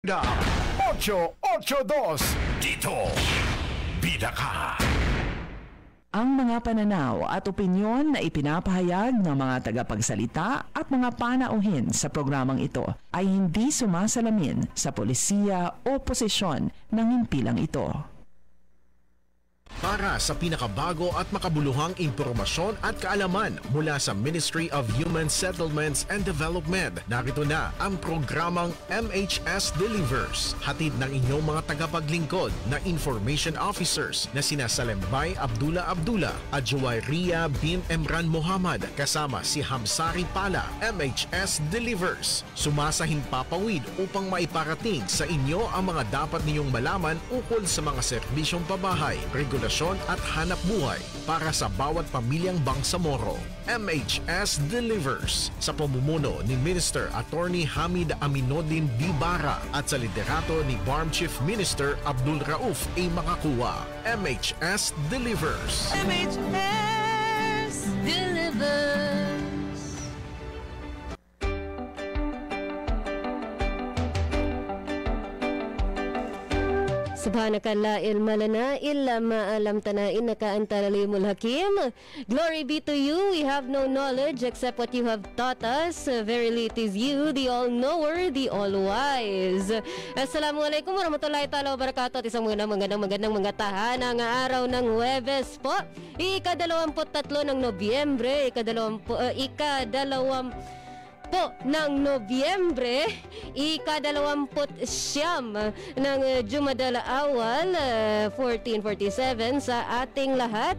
882 dito, bida ka. Ang mga pananaw at opinyon na ipinapahayag ng mga tagapagsalita at mga panauhin sa programang ito ay hindi sumasalamin sa polisiya o posisyon ng himpilang ito. Para sa pinakabago at makabuluhang impormasyon at kaalaman mula sa Ministry of Human Settlements and Development, narito na ang programang MHS Delivers. Hatid ng inyong mga tagapaglingkod na information officers na sina Salembay Abdullah at Juwayriya bin Emran Muhammad kasama si Hamsari Pala. MHS Delivers, sumasahimpapawid upang maiparating sa inyo ang mga dapat ninyong malaman ukol sa mga serbisyong pabahay, regulasyon at hanap buhay para sa bawat pamilyang Bangsamoro. MHS Delivers sa pamumuno ni Minister Attorney Hamid Aminuddin Bibara at sa liderato ni BARM Chief Minister Abdul Rauf A. Makakuwa. MHS Delivers. MHS Delivers. Subhanakalla ilma lana illa ma alamtana innaka antal alimul hakim. Glory be to you. We have no knowledge except what you have taught us. Verily it is you, the all-knower, the all-wise. Assalamualaikum warahmatullahi ta'ala wabarakatuh. At isang magandang mga tahanang araw ng Huwebes po. Ika-23 ng Nobyembre, ng Nobyembre, ika-29 ng Jumadal Awal 1447 sa ating lahat,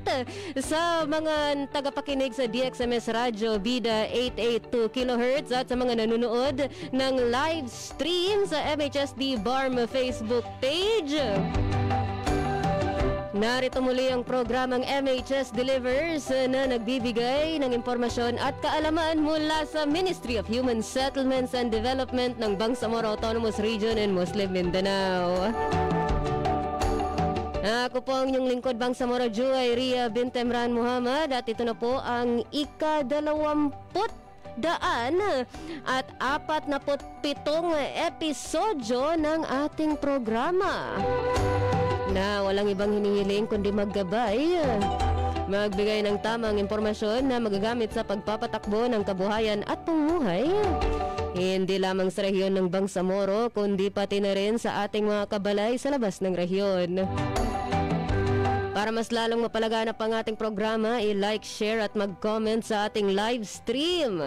sa mga tagapakinig sa DXMS Radio Bida 882 kHz at sa mga nanonood ng live stream sa MHSD BARM Facebook page. Narito muli ang programang MHS Delivers na nagbibigay ng impormasyon at kaalaman mula sa Ministry of Human Settlements and Development ng Bangsamoro Autonomous Region and Muslim Mindanao. Ako po ang inyong lingkod, Bangsamoro Juwayriya bin Emran Muhammad, at ito na po ang ika-20 at 47 episodyo ng ating programa na walang ibang hinihiling kundi maggabay, magbigay ng tamang impormasyon na magagamit sa pagpapatakbo ng kabuhayan at pamumuhay, hindi lamang sa rehiyon ng Bangsamoro kundi pati na rin sa ating mga kabalay sa labas ng rehiyon. Para mas lalong mapalaganap ang ating programa, i-like, share at mag-comment sa ating live stream.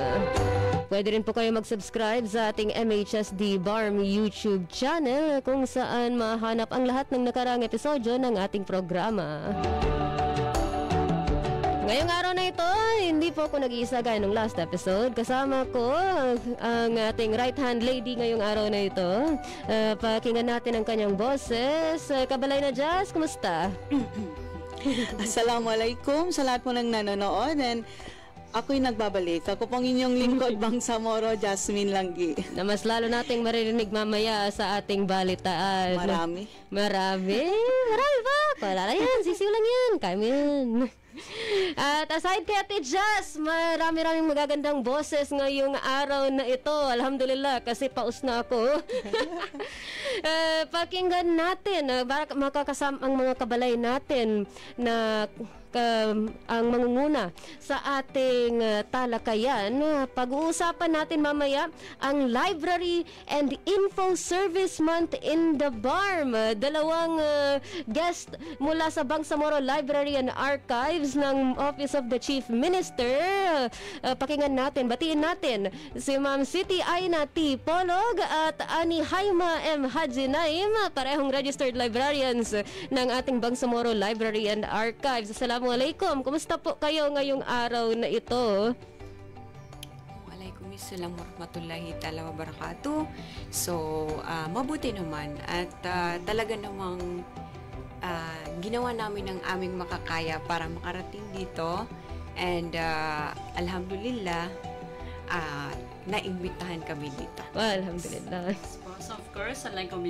Pwede rin po kayo mag-subscribe sa ating MHSD BARM YouTube channel kung saan mahanap ang lahat ng nakaraang episodyo ng ating programa. Ngayong araw na ito, hindi po ako nag-iisa gaya nung last episode. Kasama ko ang ating right-hand lady ngayong araw na ito. Pakinggan natin ang kanyang boses. Kabalay na Jazz, kumusta? Assalamualaikum sa lahat po ng nanonood, and ako'y nagbabalik. Ako pong inyong lingkod, Bangsamoro, Jasmine Langgi. Na mas lalo nating maririnig mamaya sa ating balitaan. Marami ba? Wala yan, sisiw lang yan. Kami yan. At aside kay Ate Jazz, marami-raming magagandang boses ngayong araw na ito. Alhamdulillah, kasi paus na ako. Pakinggan natin, makakasama ang mga kabalay natin na ang mangunguna sa ating talakayan. Pag-uusapan natin mamaya ang Library and Info Service Month in the BARM. Dalawang guest mula sa Bangsamoro Library and Archives ng Office of the Chief Minister. Pakinggan natin, batiin natin si Ma'am Siti Aina T. Polog at Ani Haima M. Haji Naim, parehong registered librarians ng ating Bangsamoro Library and Archives. Assalamualaikum. Kumusta po kayo ngayong araw na ito? Waalaikumsalam warahmatullahi ta'ala wabarakatuh. So, mabuti naman at talaga namang ginawa namin ang aming makakaya para makarating dito, and alhamdulillah naimbitahan kami dito. Well, alhamdulillah. Of course, Assalamualaikum,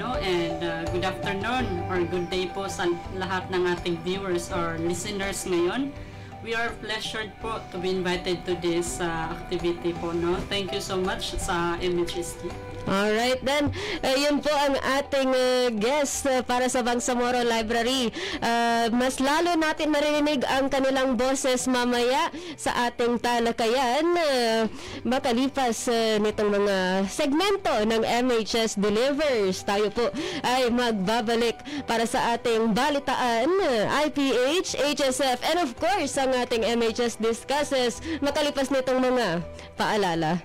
no? And good afternoon or good day po sa lahat ng ating viewers or listeners ngayon. We are pleasured po to be invited to this activity po, no? Thank you so much sa MHSD. Alright then, yun po ang ating guest para sa Bangsamoro Library. Mas lalo natin maririnig ang kanilang boses mamaya sa ating talakayan makalipas nitong mga segmento ng MHS Delivers. Tayo po ay magbabalik para sa ating balitaan, IPH, HSF, and of course ang ating MHS Discusses makalipas nitong mga paalala.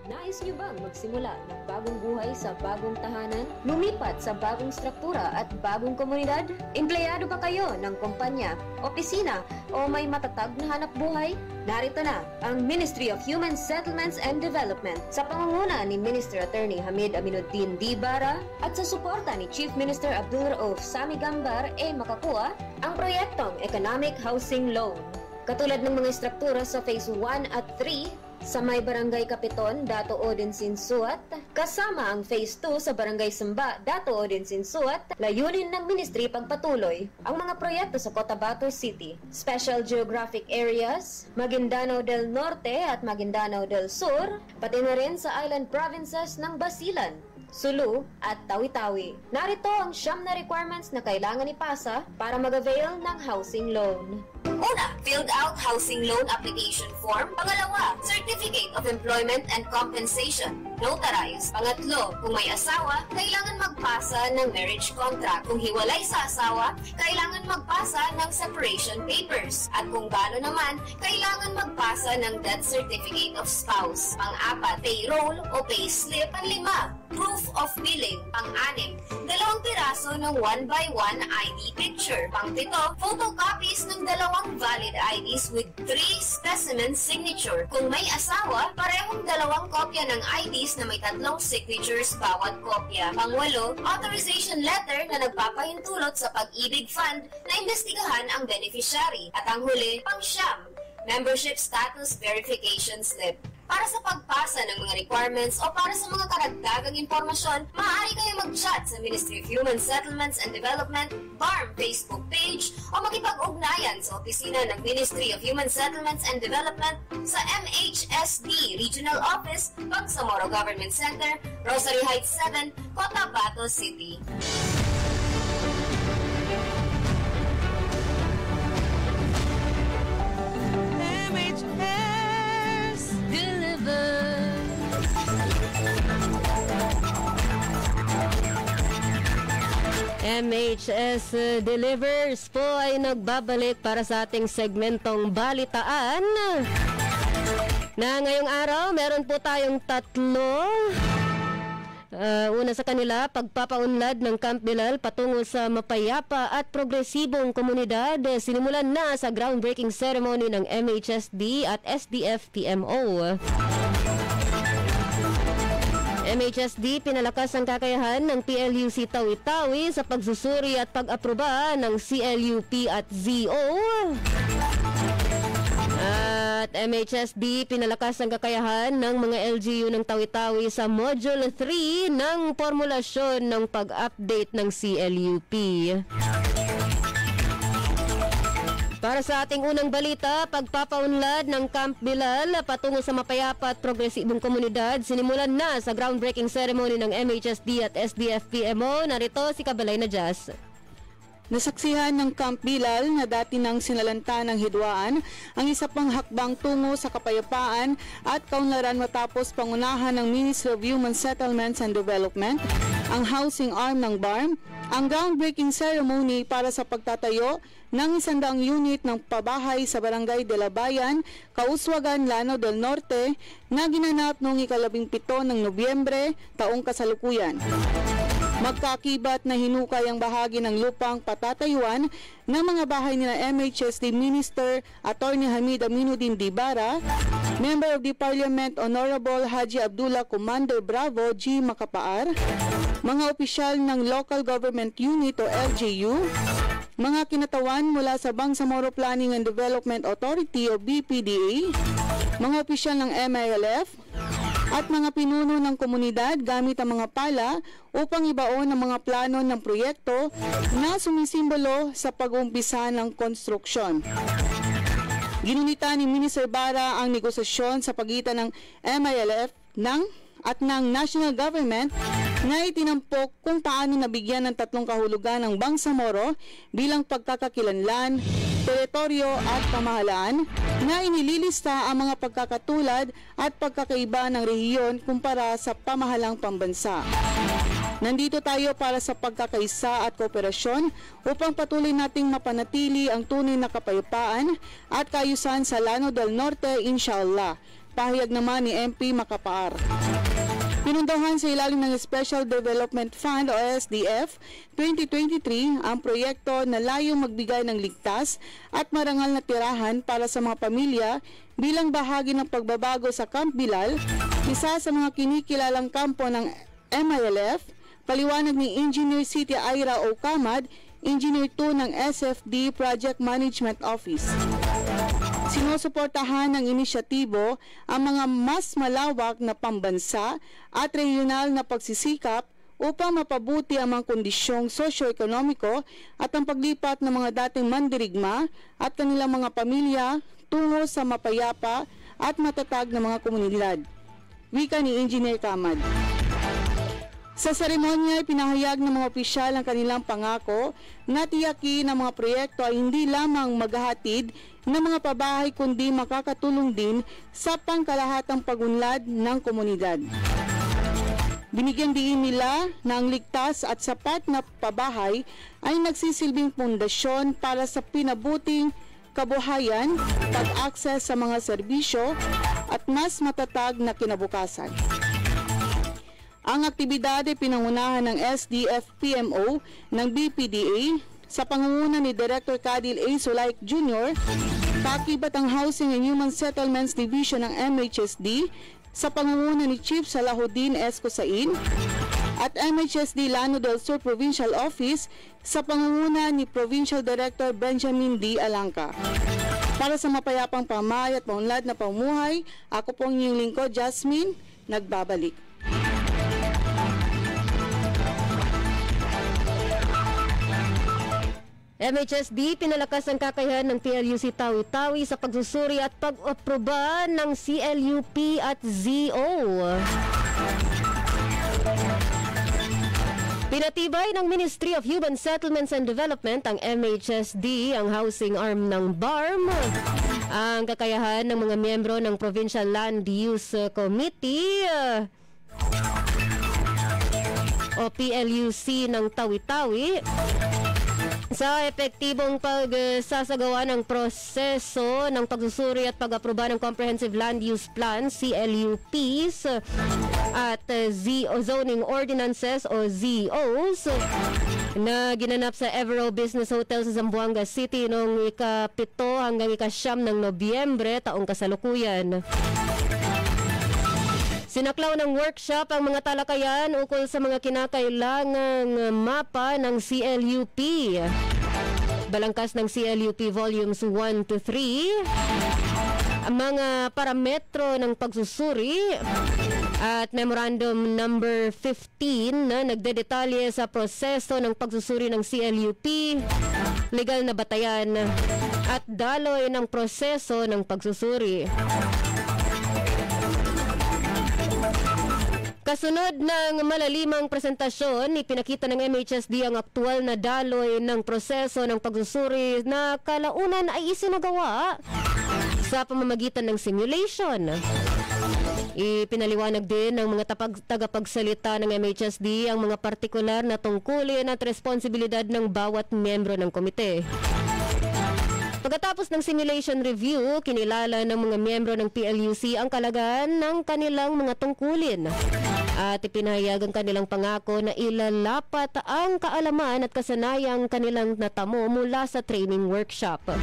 Nais niyo bang magsimula ng bagong buhay sa bagong tahanan? Lumipat sa bagong struktura at bagong komunidad? Empleyado ba kayo ng kumpanya, opisina o may matatag na hanap buhay? Narito na ang Ministry of Human Settlements and Development sa pangunguna ni Minister Attorney Hamid Aminuddin Dibara at sa suporta ni Chief Minister Abdul Rauf Sami Gambar makakuha ang proyektong Economic Housing Loan. Katulad ng mga struktura sa Phase 1 at 3, sa may Barangay Kapiton, Dato Odinsinsuat, kasama ang Phase 2 sa Barangay Samba, Dato Odinsinsuat, layunin ng Ministry pagpatuloy ang mga proyekto sa Cotabato City, Special Geographic Areas, Maguindanao del Norte at Maguindanao del Sur, pati na rin sa island provinces ng Basilan, Sulu at Tawi-Tawi. Narito ang 9 na requirements na kailangan ipasa para mag-avail ng housing loan. Una, filled out housing loan application form. Pangalawa, certificate of employment and compensation. Notarized. Pangatlo, kung may asawa, kailangan magpasa ng marriage contract. Kung hiwalay sa asawa, kailangan magpasa ng separation papers. At kung gano naman, kailangan magpasa ng death certificate of spouse. Pang-apat, payroll o payslip. Panlima, proof of billing. Pang-anim, 2 piraso ng 1x1 ID picture. Pang-pito, photocopies ng 2 valid IDs with 3 specimen signature. Kung may asawa, parehong 2 kopya ng IDs na may 3 signatures bawat kopya. Pang-walo, authorization letter na nagpapahintulot sa Pag-ibig Fund na imbestigahan ang beneficiary. At ang huli, pang-siyam, membership status verification slip. Para sa pagpasa ng mga requirements o para sa mga karagdagang impormasyon, maaari kayo mag-chat sa Ministry of Human Settlements and Development, BARM Facebook page o makipag-ugnayan sa opisina ng Ministry of Human Settlements and Development sa MHSD Regional Office, Bangsamoro Government Center, Rosary Heights 7, Cotabato City. MHS Delivers po ay nagbabalik para sa ating segmentong balitaan. Na ngayong araw, meron po tayong 3. Una sa kanila, pagpapaunlad ng Camp Bilal patungo sa mapayapa at progresibong komunidad. Sinimulan na sa groundbreaking ceremony ng MHSD at SDF-PMO. MHSD pinalakas ang kakayahan ng PLUC Tawi-Tawi sa pagsusuri at pag-aproba ng CLUP at ZO. At MHSD pinalakas ang kakayahan ng mga LGU ng Tawi-Tawi sa Module 3 ng formulasyon ng pag-update ng CLUP. Para sa ating unang balita, pagpapaunlad ng Camp Bilal patungo sa mapayapa at progresibong komunidad, sinimulan na sa groundbreaking ceremony ng MHSD at SDF-PMO. Narito si Kabalay na Jazz. Nasaksihan ng Camp Bilal na dati nang sinalanta ng hidwaan ang isa pang hakbang tungo sa kapayapaan at kaunlaran matapos pangunahan ng Ministry of Human Settlements and Development, ang housing arm ng BARM, ang groundbreaking ceremony para sa pagtatayo ng 100 unit ng pabahay sa Barangay de la Bayan, Kauswagan, Lanao del Norte na ginanap noong 17 ng Nobyembre taong kasalukuyan. Magkakibat na hinukay ang bahagi ng lupang patatayuan ng mga bahay nila MHSD Minister Attorney Hamid Aminuddin Dibara, Member of the Parliament Honorable Haji Abdullah Commander Bravo G. Makapaar, mga opisyal ng Local Government Unit o LGU, mga kinatawan mula sa Bangsamoro Planning and Development Authority o BPDA, mga opisyal ng MILF, at mga pinuno ng komunidad gamit ang mga pala upang ibaon ang mga plano ng proyekto na sumisimbolo sa pag-uumpisa ng konstruksyon. Ginunita ni Minister Bara ang negosasyon sa pagitan ng MILF ng at ng national government na itinampok kung paano nabigyan ng 3 kahulugan ng Bangsamoro bilang pagkakakilanlan, teritoryo at pamahalaan na inililista ang mga pagkakatulad at pagkakaiba ng rehiyon kumpara sa pamahalang pambansa. Nandito tayo para sa pagkakaisa at kooperasyon upang patuloy nating mapanatili ang tunay na kapayapaan at kaayusan sa Llano del Norte, inshallah. Pahayag naman ni MP Macapaar. Pinundahan sa ilalim ng Special Development Fund o SDF 2023 ang proyekto na layong magbigay ng ligtas at marangal na tirahan para sa mga pamilya bilang bahagi ng pagbabago sa Camp Bilal, isa sa mga kinikilalang kampo ng MILF, paliwanag ni Engineer City Ira Ocamad, Engineer 2 ng SFD Project Management Office. Sinusuportahan ng inisyatibo ang mga mas malawak na pambansa at regional na pagsisikap upang mapabuti ang mga kondisyong sosyo-ekonomiko at ang paglipat ng mga dating mandirigma at kanilang mga pamilya tungo sa mapayapa at matatag na mga komunidad. Wika ni Engineer Kamad. Sa seremonya ay pinahayag ng mga opisyal ang kanilang pangako na tiyakin ang mga proyekto ay hindi lamang maghahatid ng mga pabahay kundi makakatulong din sa pangkalahatang pagunlad ng komunidad. Binigyan diin nila na ang ligtas at sapat na pabahay ay nagsisilbing pundasyon para sa pinabuting kabuhayan, pag-akses sa mga serbisyo at mas matatag na kinabukasan. Ang aktibidad ay pinangunahan ng SDF-PMO ng BPDA sa pangunguna ni Director Kadil A. Sulaik Jr., kakibat ang Housing and Human Settlements Division ng MHSD sa pangunguna ni Chief Salahuddin Escosain at MHSD Llano del Sur Provincial Office sa pangunguna ni Provincial Director Benjamin D. Alangca. Para sa mapayapang pamay at maunlad na pamuhay, ako pong inyong lingkod, Jasmine, nagbabalik. MHSD pinalakas ang kakayahan ng PLUC Tawi-Tawi sa pagsusuri at pag-aproba ng CLUP at ZO. Pinatibay ng Ministry of Human Settlements and Development, ang MHSD, ang housing arm ng BARM, ang kakayahan ng mga miyembro ng Provincial Land Use Committee o PLUC ng Tawi-Tawi sa epektibong pagsasagawa ng proseso ng pagsusuri at pag-aproba ng Comprehensive Land Use Plan, CLUPs, at zoning ordinances o ZOs na ginanap sa Evero Business Hotel sa Zamboanga City noong ika-7 hanggang ika-9 ng Nobyembre taong kasalukuyan. Sinaklaw ng workshop ang mga talakayan ukol sa mga kinakailangang mapa ng CLUP. Balangkas ng CLUP Volumes 1 to 3, ang mga parametro ng pagsusuri at Memorandum Number 15 na nagdedetalye sa proseso ng pagsusuri ng CLUP, legal na batayan at daloy ng proseso ng pagsusuri. Kasunod ng malalimang presentasyon, ipinakita ng MHSD ang aktual na daloy ng proseso ng pagsusuri na kalaunan ay isinagawa sa pamamagitan ng simulation. Ipinaliwanag din ng mga tagapagsalita ng MHSD ang mga partikular na tungkulin at responsibilidad ng bawat miyembro ng komite. Pagkatapos ng simulation review, kinilala ng mga miyembro ng PLUC ang kalagayan ng kanilang mga tungkulin at ipinahayag ang kanilang pangako na ilalapat ang kaalaman at kasanayang kanilang natamo mula sa training workshop.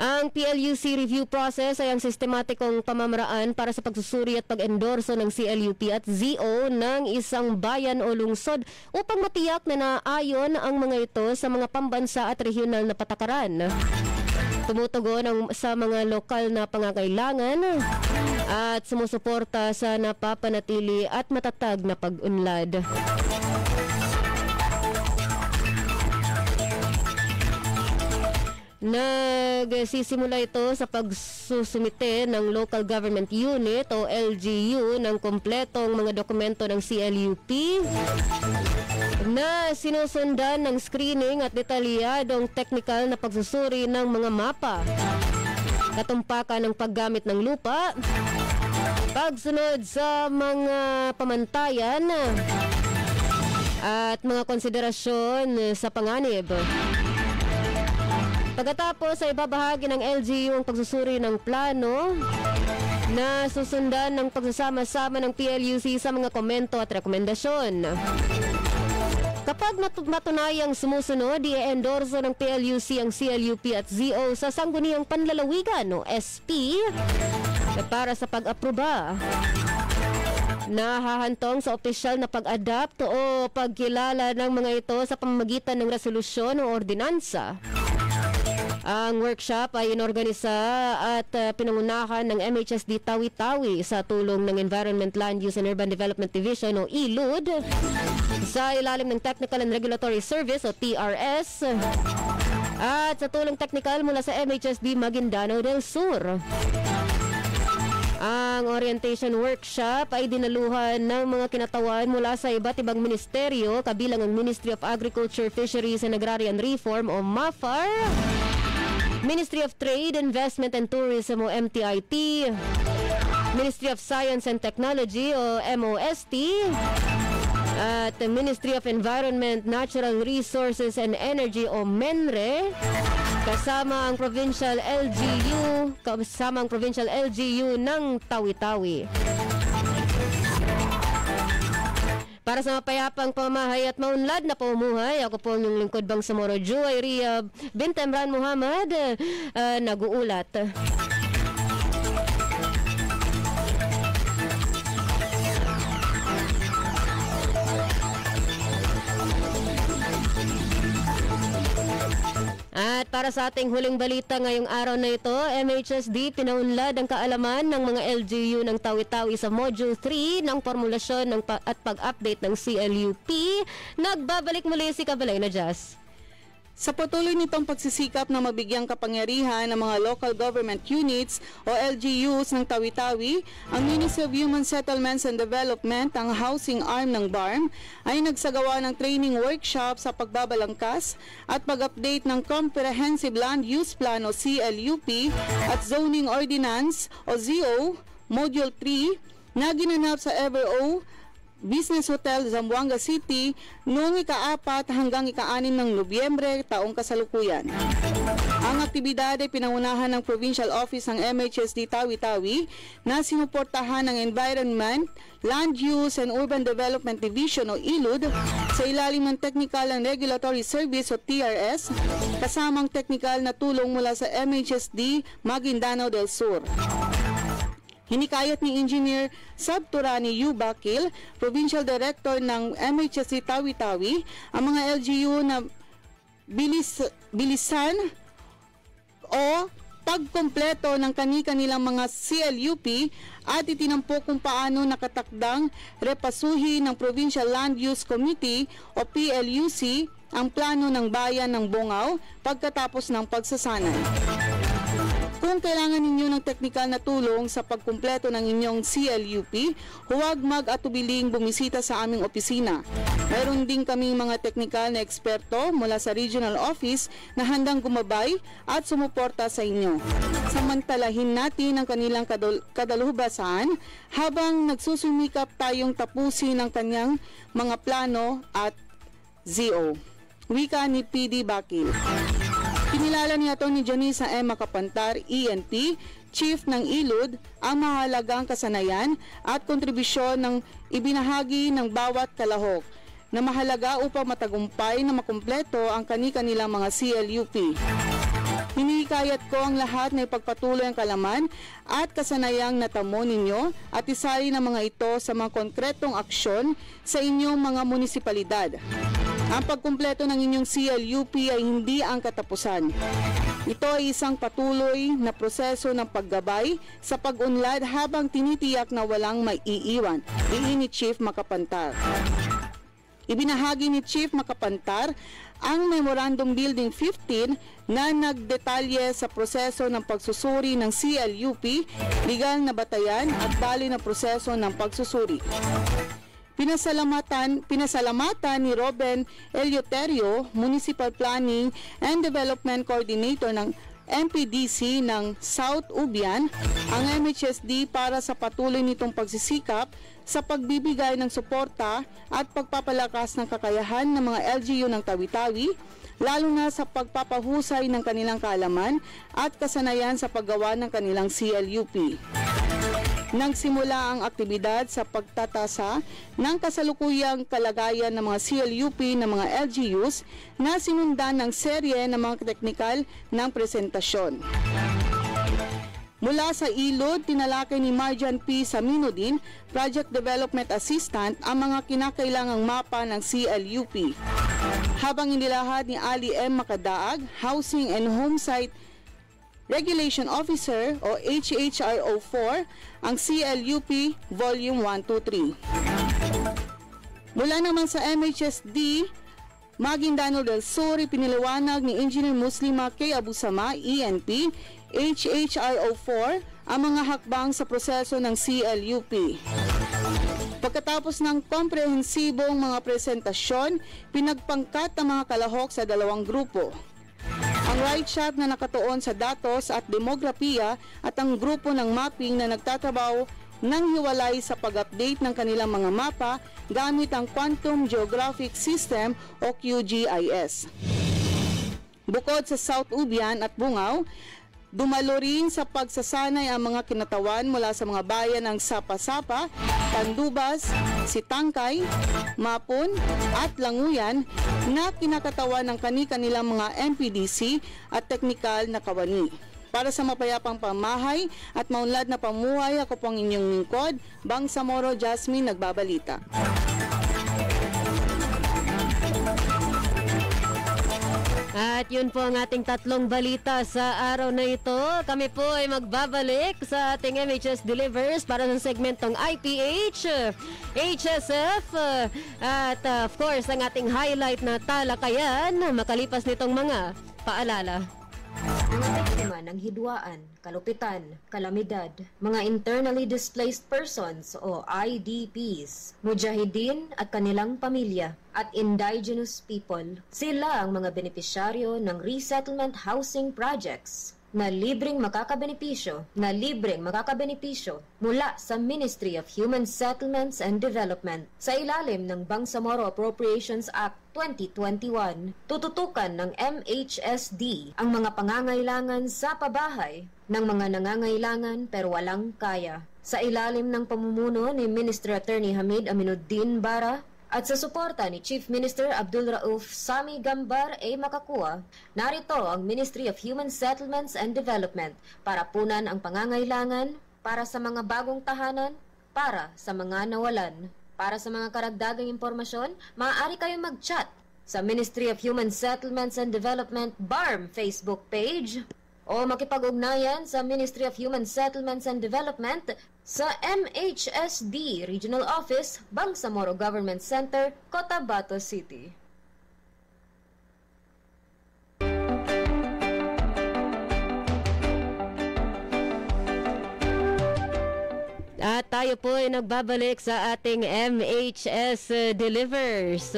Ang PLUC review process ay ang sistematikong pamamaraan para sa pagsusuri at pag-endorso ng CLUP at ZO ng isang bayan o lungsod upang matiyak na naayon ang mga ito sa mga pambansa at regional na patakaran. Tumutugon sa mga lokal na pangangailangan at sumusuporta sa napapanatili at matatag na pag-unlad. Nagsisimula ito sa pagsusumite ng Local Government Unit o LGU ng kompletong mga dokumento ng CLUP na sinusundan ng screening at detalyadong technical na pagsusuri ng mga mapa, katumpakan ng paggamit ng lupa, pagsunod sa mga pamantayan at mga konsiderasyon sa panganib. Pagkatapos ay ibabahagi ng LGU ang pagsusuri ng plano na susundan ng pagsasama-sama ng PLUC sa mga komento at rekomendasyon. Kapag matunayang sumusunod, i-endorso ng PLUC ang CLUP at ZO sa Sangguniang Panlalawigan o SP para sa pag-aproba. Nahahantong sa opisyal na pag-adapt o pagkilala ng mga ito sa pamamagitan ng resolusyon o ordinansa. Ang workshop ay inorganisa at pinangunahan ng MHSD Tawi-Tawi sa tulong ng Environment, Land Use and Urban Development Division o ILUD sa ilalim ng Technical and Regulatory Service o TRS at sa tulong technical mula sa MHSD Maguindanao del Sur. Ang orientation workshop ay dinaluhan ng mga kinatawan mula sa iba't ibang ministeryo kabilang ang Ministry of Agriculture, Fisheries and Agrarian Reform o MAFAR, Ministry of Trade, Investment and Tourism o MTIT, Ministry of Science and Technology o MOST, at Ministry of Environment, Natural Resources and Energy o MENRE, kasama ang Provincial LGU ng Tawi-Tawi. Para sa mapayapang pamahay at maunlad na pamumuhay, ako po ang inyong lingkod Bangsamoro Joy Ria Bint Emran Muhammad, nag-uulat. At para sa ating huling balita ngayong araw na ito, MHSD pinaunlad ang kaalaman ng mga LGU ng Tawi-Tawi sa Module 3 ng formulasyon at pag-update ng CLUP. Nagbabalik muli si Kabalay na Jazz. Sa patuloy nitong pagsisikap na mabigyang kapangyarihan ng mga local government units o LGUs ng Tawi-Tawi, ang Ministry of Human Settlements and Development, ang housing arm ng BARM, ay nagsagawa ng training workshop sa pagbabalangkas at pag-update ng Comprehensive Land Use Plan o CLUP at Zoning Ordinance o ZO, Module 3, na ginanap sa Evero Business Hotel, Zamboanga City noong ika-4 hanggang ika-6 ng Nobyembre taong kasalukuyan. Ang aktibidad ay pinangunahan ng Provincial Office ng MHSD Tawi-Tawi na sinuportahan ng Environment, Land Use and Urban Development Division o ILUD sa ilalim ng Technical and Regulatory Service o TRS, kasamang technical na tulong mula sa MHSD Maguindanao del Sur. Hinikayat ni Engineer Sabturani U. Bakil, Provincial Director ng MHSD Tawi-Tawi, ang mga LGU na bilisan o pagkompleto ng kani-kanilang mga CLUP at itinampok kung paano nakatakdang repasuhi ng Provincial Land Use Committee o PLUC ang plano ng bayan ng Bongao pagkatapos ng pagsasanay. Kung kailangan ninyo ng teknikal na tulong sa pagkumpleto ng inyong CLUP, huwag mag-atubiling bumisita sa aming opisina. Mayroon din kaming mga teknikal na eksperto mula sa regional office na handang gumabay at sumuporta sa inyo. Samantalahin natin ang kanilang kadaluhubasan habang nagsusumikap tayong tapusin ang kanyang mga plano at ZO. Wika ni PD Bakil. Kinilala ni Atty. Janisa M. Makapantar, ENP, Chief ng ILUD, ang mahalagang kasanayan at kontribusyon ng ibinahagi ng bawat kalahok na mahalaga upang matagumpay na makumpleto ang kani-kanilang mga CLUP. Hinikayat ko ang lahat na ipagpatuloy ang kalaman at kasanayang natamo ninyo at isali ng mga ito sa mga konkretong aksyon sa inyong mga munisipalidad. Ang pagkumpleto ng inyong CLUP ay hindi ang katapusan. Ito ay isang patuloy na proseso ng paggabay sa pag-unlad habang tinitiyak na walang maiiwan. Iyon ni Chief Makapantar. Ibinahagi ni Chief Makapantar ang Memorandum Building 15 na nagdetalye sa proseso ng pagsusuri ng CLUP, legal na batayan at daloy na proseso ng pagsusuri. Pinasalamatan ni Robin Eleuterio, Municipal Planning and Development Coordinator ng MPDC ng South Ubian, ang MHSD para sa patuloy nitong pagsisikap sa pagbibigay ng suporta at pagpapalakas ng kakayahan ng mga LGU ng Tawi-Tawi, lalo na sa pagpapahusay ng kanilang kaalaman at kasanayan sa paggawa ng kanilang CLUP. Nagsimula ang aktibidad sa pagtatasa ng kasalukuyang kalagayan ng mga CLUP ng mga LGUs na sinundan ng serye ng mga teknikal ng presentasyon. Mula sa Ilod, tinalakay ni Marjan P. Saminudin, Project Development Assistant, ang mga kinakailangang mapa ng CLUP. Habang inilahad ni Ali M. Makadaag, Housing and Homesite Regulation Officer o HHRO4, ang CLUP Volume 123. Mula naman sa MHSD, Maguindano del Sur, piniliwanag ni Engineer Muslima K. Abusama, ENP, HHRO4, ang mga hakbang sa proseso ng CLUP. Pagkatapos ng komprehensibong mga presentasyon, pinagpangkat ang mga kalahok sa dalawang grupo. Ang right shot na nakatuon sa datos at demografiya at ang grupo ng mapping na nagtatrabaho ng hiwalay sa pag-update ng kanilang mga mapa gamit ang Quantum Geographic System o QGIS. Bukod sa South Ubian at Bungaw, dumalo rin sa pagsasanay ang mga kinatawan mula sa mga bayan ng Sapa-Sapa, Tandubas, Sitangkay, Mapon at Languyan na kinakatawan ng kani-kanilang mga MPDC at teknikal na kawani. Para sa mapayapang pamahay at maunlad na pamuhay, ako po ang inyong lingkod, Bangsamoro Jasmine, nagbabalita. At yun po ang ating tatlong balita sa araw na ito. Kami po ay magbabalik sa ating MHS Delivers para sa segmentong IPH, HSF, at of course ang ating highlight na talakayan makalipas nitong mga paalala. Mga biktima ng hidwaan, kalupitan, kalamidad, mga internally displaced persons o IDPs, mujahideen at kanilang pamilya, at indigenous people. Sila ang mga benepisyaryo ng resettlement housing projects na libreng makakabenepisyo mula sa Ministry of Human Settlements and Development sa ilalim ng Bangsamoro Appropriations Act 2021. Tututukan ng MHSD ang mga pangangailangan sa pabahay ng mga nangangailangan pero walang kaya. Sa ilalim ng pamumuno ni Minister Attorney Hamid Aminuddin Bara at sa suporta ni Chief Minister Abdul Rauf Sami Gambar A. Makakua, narito ang Ministry of Human Settlements and Development para punan ang pangangailangan para sa mga bagong tahanan, para sa mga nawalan. Para sa mga karagdagang impormasyon, maaari kayong mag-chat sa Ministry of Human Settlements and Development BARM Facebook page o makipag-ugnayan sa Ministry of Human Settlements and Development sa MHSD Regional Office, Bangsamoro Government Center, Cotabato City. At tayo po ay nagbabalik sa ating MHS Delivers.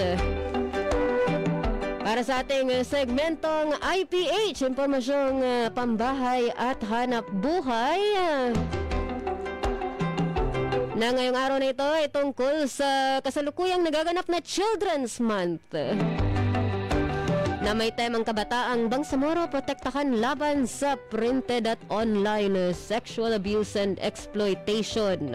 Para sa ating segmentong IPH, impormasyong pambahay at hanap buhay. Na ngayong araw na ito ay tungkol sa kasalukuyang nagaganap na Children's Month. Na may temang kabataang Bangsamoro protektahan laban sa printed at online sexual abuse and exploitation.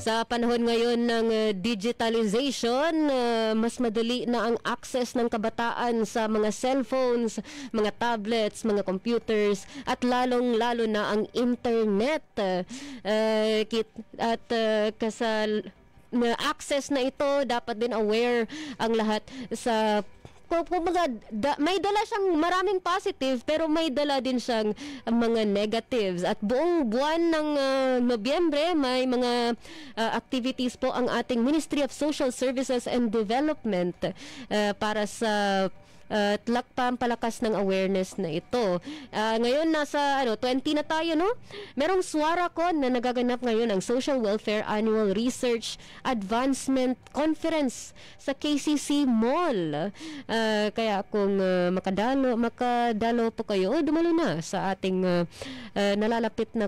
Sa panahon ngayon ng digitalization, mas madali na ang access ng kabataan sa mga cellphones, mga tablets, mga computers, at lalong-lalo na ang internet. At kasal na access na ito, dapat din aware ang lahat sa kumbaga, may dala siyang maraming positive pero may dala din siyang mga negatives. At buong buwan ng Nobyembre, may mga activities po ang ating Ministry of Social Services and Development para sa pampalakas ng awareness na ito. Ngayon nasa 20 na tayo, no? Merong SWARACON na nagaganap ngayon ang Social Welfare Annual Research Advancement Conference sa KCC Mall. Kaya kung makadalo po kayo, dumalo na sa ating nalalapit na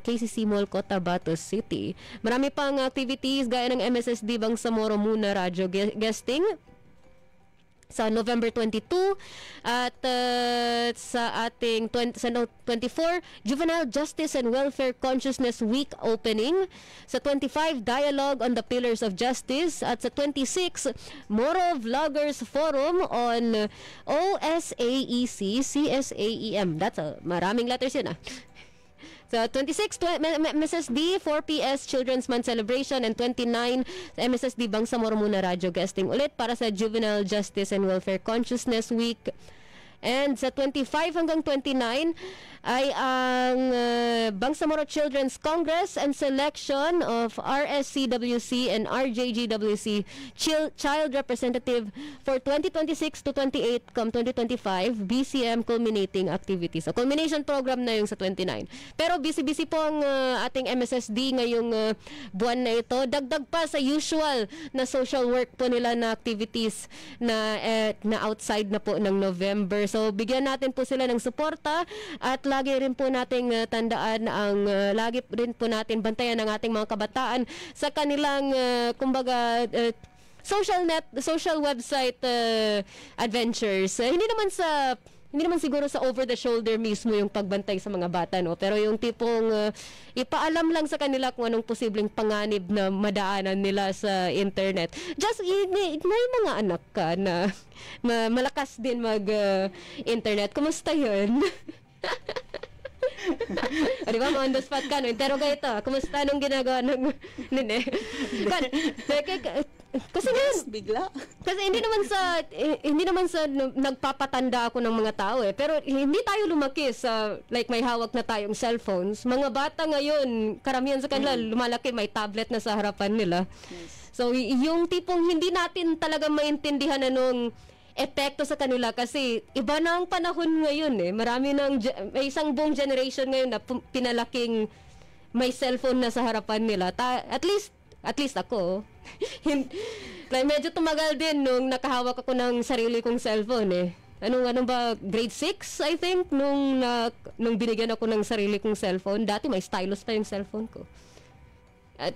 KCC Mall, Cotabato City. Marami pang activities gaya ng MSSD Bangsamoro Muna Radio guesting sa November 22 at sa ating 24 Juvenile Justice and Welfare Consciousness Week opening, sa 25 Dialogue on the Pillars of Justice, at sa 26 Moro Vloggers Forum on OSAEC CSAEM. That's maraming letters yun So 26 MSSD 4PS Children's Month Celebration, and 29 MSSD Bangsamoro Muna Radio guesting ulit para sa Juvenile Justice and Welfare Consciousness Week. And sa 25 hanggang 29 ay ang Bangsamoro Children's Congress and selection of RSCWC and RJGWC Child Representative for 2026 to 28 come 2025 BCM culminating activities. So culmination program na yung sa 29. Pero busy-busy po ang ating MSSD ngayong buwan na ito. Dagdag pa sa usual na social work po nila na activities na outside na po ng November. So bigyan natin po sila ng suporta at lagi rin po nating tandaan ang lagi rin po natin bantayan ang ating mga kabataan sa kanilang kumbaga social website adventures. Hindi naman siguro sa over the shoulder mismo yung pagbantay sa mga bata, no, pero yung tipong ipaalam lang sa kanila kung anong posibleng panganib na madaanan nila sa internet. Just may mga anak ka na malakas din mag-internet. Kumusta yun? O diba, on the spot ka, no? Interrogate ito. Kumusta nung ginagawa ng nene? Kasi ngayon, bigla. Kasi hindi naman sa nagpapatanda ako ng mga tao pero hindi tayo lumaki sa like may hawak na tayong cellphones. Mga bata ngayon, karamihan sa kanila lumalaki may tablet na sa harapan nila. Yes. So yung tipong hindi natin talaga maintindihan anong epekto sa kanila kasi iba na ang panahon ngayon Marami may isang buong generation ngayon na pinalaking may cellphone na sa harapan nila. At least ako. Like, medyo tumagal din nung nakahawak ako ng sarili kong cellphone Anong ba, grade 6 I think nung binigyan ako ng sarili kong cellphone. Dati may stylus pa yung cellphone ko. At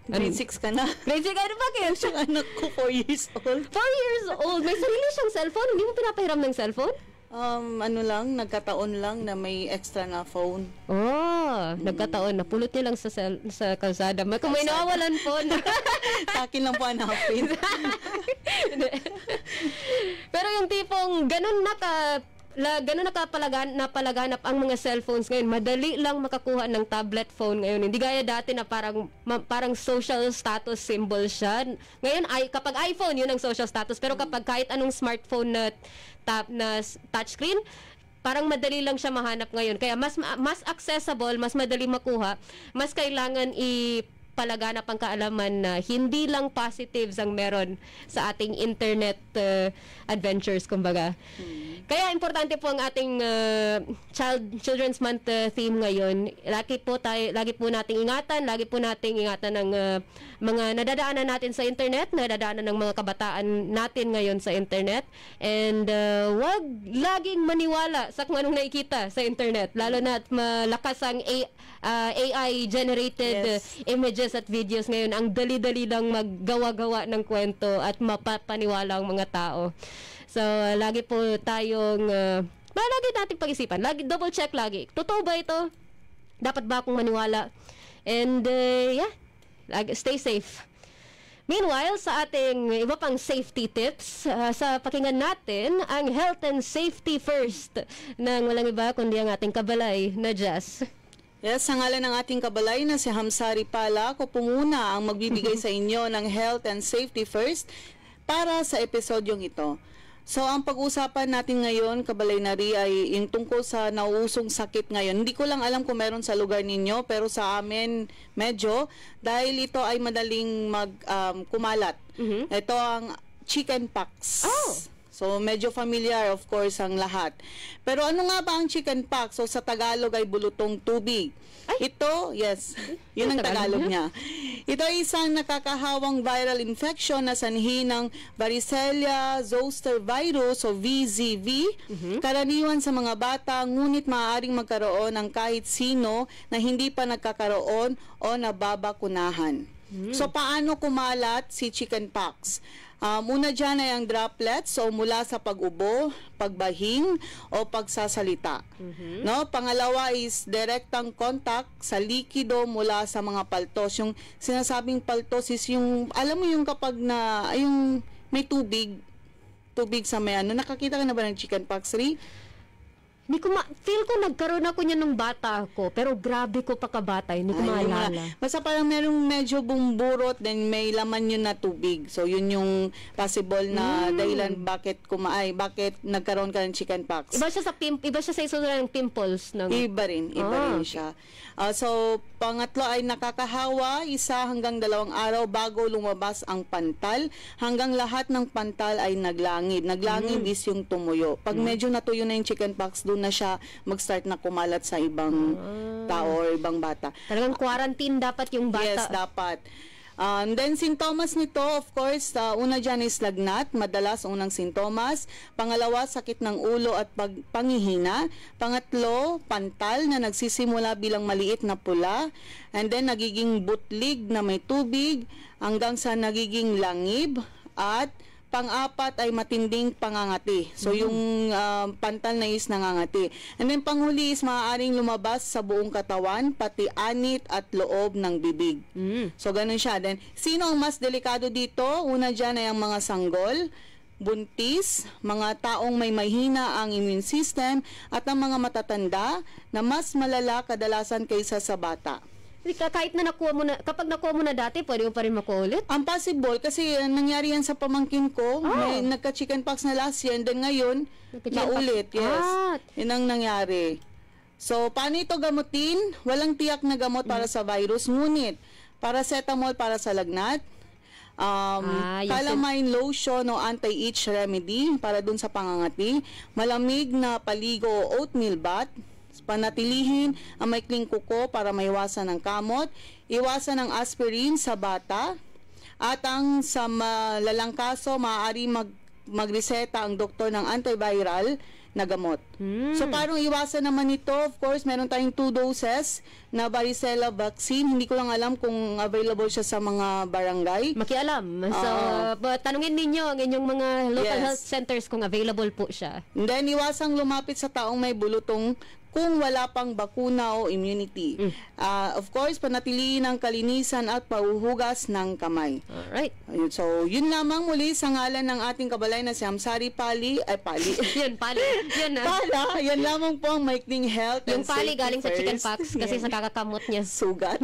grade 6 ka na? Grade 6 bakit? Yung anak ko 4 years old. 4 years old? May sarili siyang cellphone? Hindi mo pinapahiram ng cellphone? Nagkataon lang na may extra na phone. Nagkataon. Napulot niya lang sa kalsada. Kung may nawawalan phone. Sa akin lang po hanapin. Pero yung tipong ganun napalaganap ang mga cellphones ngayon. Madali lang makakuha ng tablet phone ngayon. Hindi gaya dati na parang social status symbol siya. Ngayon, kapag iPhone, yun ang social status. Pero kapag kahit anong smartphone na touchscreen, parang madali lang siya mahanap ngayon. Kaya mas accessible, mas madali makuha, mas kailangan palaganap ang kaalaman na hindi lang positives ang meron sa ating internet adventures, kumbaga. Kaya importante po ang ating Children's Month theme ngayon. Lagi po nating ingatan ng mga nadadaanan natin sa internet, nadadaanan ng mga kabataan natin ngayon sa internet. And wag laging maniwala sa kung anong nakikita sa internet, lalo na at malakas ang AI-generated images at videos ngayon. Ang dali-dali lang maggawa-gawa ng kwento at mapapaniwala ang mga tao. So, lagi po tayong lagi nating pag-isipan. Double check lagi. Totoo ba ito? Dapat ba akong maniwala? And, stay safe. Meanwhile, sa ating iba pang safety tips, sa pakinggan natin ang health and safety first ng walang iba kundi ang ating kabalay na Jazz. Yes, sa ngalan ng ating kabalay na si Hamsari Pala, ako po muna ang magbibigay sa inyo ng health and safety first para sa episodyong ito. So, ang pag-usapan natin ngayon, Kabalay-Nari, ay yung tungkol sa nauusong sakit ngayon. Hindi ko lang alam kung meron sa lugar ninyo, pero sa amin medyo, dahil ito ay madaling kumalat. Ito ang chickenpox. So, medyo familiar, of course, ang lahat. Pero ano nga ba ang chickenpox? So, sa Tagalog ay bulutong tubig. Ito, yes, yun ang Tagalog niya. Ito ay isang nakakahawang viral infection na sanhi ng varicella zoster virus o VZV. Karaniwan sa mga bata, ngunit maaaring magkaroon ng kahit sino na hindi pa nagkakaroon o nababakunahan. So, paano kumalat si chickenpox? Una dyan ay ang droplets o mula sa pag-ubo, pagbahing o pagsasalita. No? Pangalawa is direktang contact sa likido mula sa mga paltos. Yung sinasabing paltos is yung, alam mo yung kapag na, yung may tubig sa may ano. Nakakita ka na ba ng chickenpox, Ri? Hindi ko feel ko nagkaroon ako niya nung bata ako, pero grabe ko pa kabata, hindi ko maalala. Basta parang merong medyo bumburot, then may laman yun na tubig. So yun yung possible na dahilan bakit nagkaroon ka ng chickenpox. Iba siya sa isura ng pimples ng Iba rin siya. So pangatlo ay nakakahawa 1 hanggang 2 araw bago lumabas ang pantal, hanggang lahat ng pantal ay naglangid. Naglangid is yung tumuyo. Pag medyo natuyo na yung chickenpox, doon na siya mag-start na kumalat sa ibang tao or ibang bata. Talagang quarantine dapat yung bata. Yes, dapat. Then sintomas nito, of course, una dyan is lagnat, madalas unang sintomas. Pangalawa, sakit ng ulo at pangihina. Pangatlo, pantal na nagsisimula bilang maliit na pula. And then nagiging butlig na may tubig hanggang sa nagiging langib. At pang-apat ay matinding pangangati. So, yung pantal na is nangangati. And then, panghuli is maaaring lumabas sa buong katawan, pati anit at loob ng bibig. So, ganun siya. Then, sino ang mas delikado dito? Una dyan ay ang mga sanggol, buntis, mga taong may mahina ang immune system, at ang mga matatanda na mas malala kadalasan kaysa sa bata. Kahit na kapag nakuha mo na dati, pwede mo pa rin makuha ulit? Ang possible, kasi nangyari yan sa pamangkin ko, may nagka-chickenpox na last year, and then ngayon, naulit, yes. Yun ang nangyari. So, paano ito gamutin? Walang tiyak na gamot para sa virus, ngunit paracetamol para sa lagnat, calamine lotion o anti-itch remedy para dun sa pangangati, malamig na paligo o oatmeal bath, panatilihin ang maikling kuko para maiwasan ng kamot, iwasan ang aspirin sa bata, at ang sa malalang kaso, maaari magreseta ang doktor ng antiviral na gamot. So, parang iwasan naman ito, of course, meron tayong 2 doses na varicella vaccine. Hindi ko lang alam kung available siya sa mga barangay. Makialam. So, tanungin ninyo ang inyong mga local health centers kung available po siya. And then, iwasang lumapit sa taong may bulutong kung wala pang bakuna o immunity. Of course, panatilihin ang kalinisan at paghuhugas ng kamay. Alright. So, yun lamang muli sa ngalan ng ating kabalay na si Hamsari Pali. Yun, Pali. Yun, Pala, yan lamang po ang maikling health yung and Pali safety galing sa first. chickenpox kasi sa kakakamot niya. Sugat.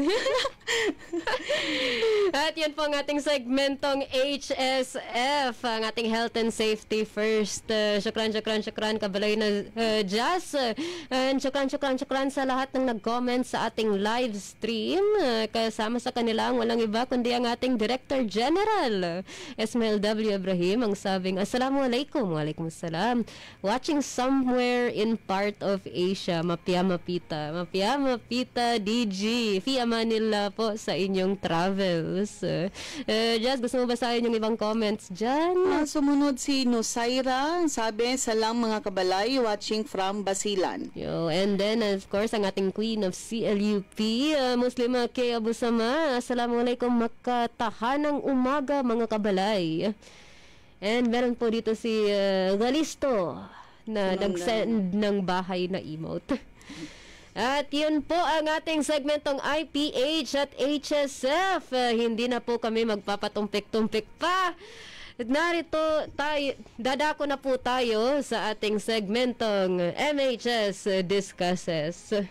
At yun po ang ating segmentong HSF, ang ating health and safety first. Syukran, kabalay na Jazz. And syukran sa lahat ng nag-comment sa ating live stream. Kasama sa kanila ang walang iba kundi ang ating Director General, Esmael W. Ibrahim, ang sabing, Assalamualaikum. Waalaikumsalam. Watching somewhere in part of Asia. Mapia mapita DG. Fi amanillah po sa inyong travels. Jazz, gusto mo basahin yung ibang comments dyan? Sumunod si Nusaira, sabi, salam mga kabalay, watching from Basilan. And then, of course, ang ating Queen of CLUP, Muslima K. Abu Sama. Assalamualaikum, makatahanang umaga mga kabalay. And meron po dito si Galisto na nag-send ng bahay na emote. At yun po ang ating segmentong IPH at HSF. Hindi na po kami magpapatumpik-tumpik pa. Narito tayo, dadako na po tayo sa ating segmentong MHS Discusses.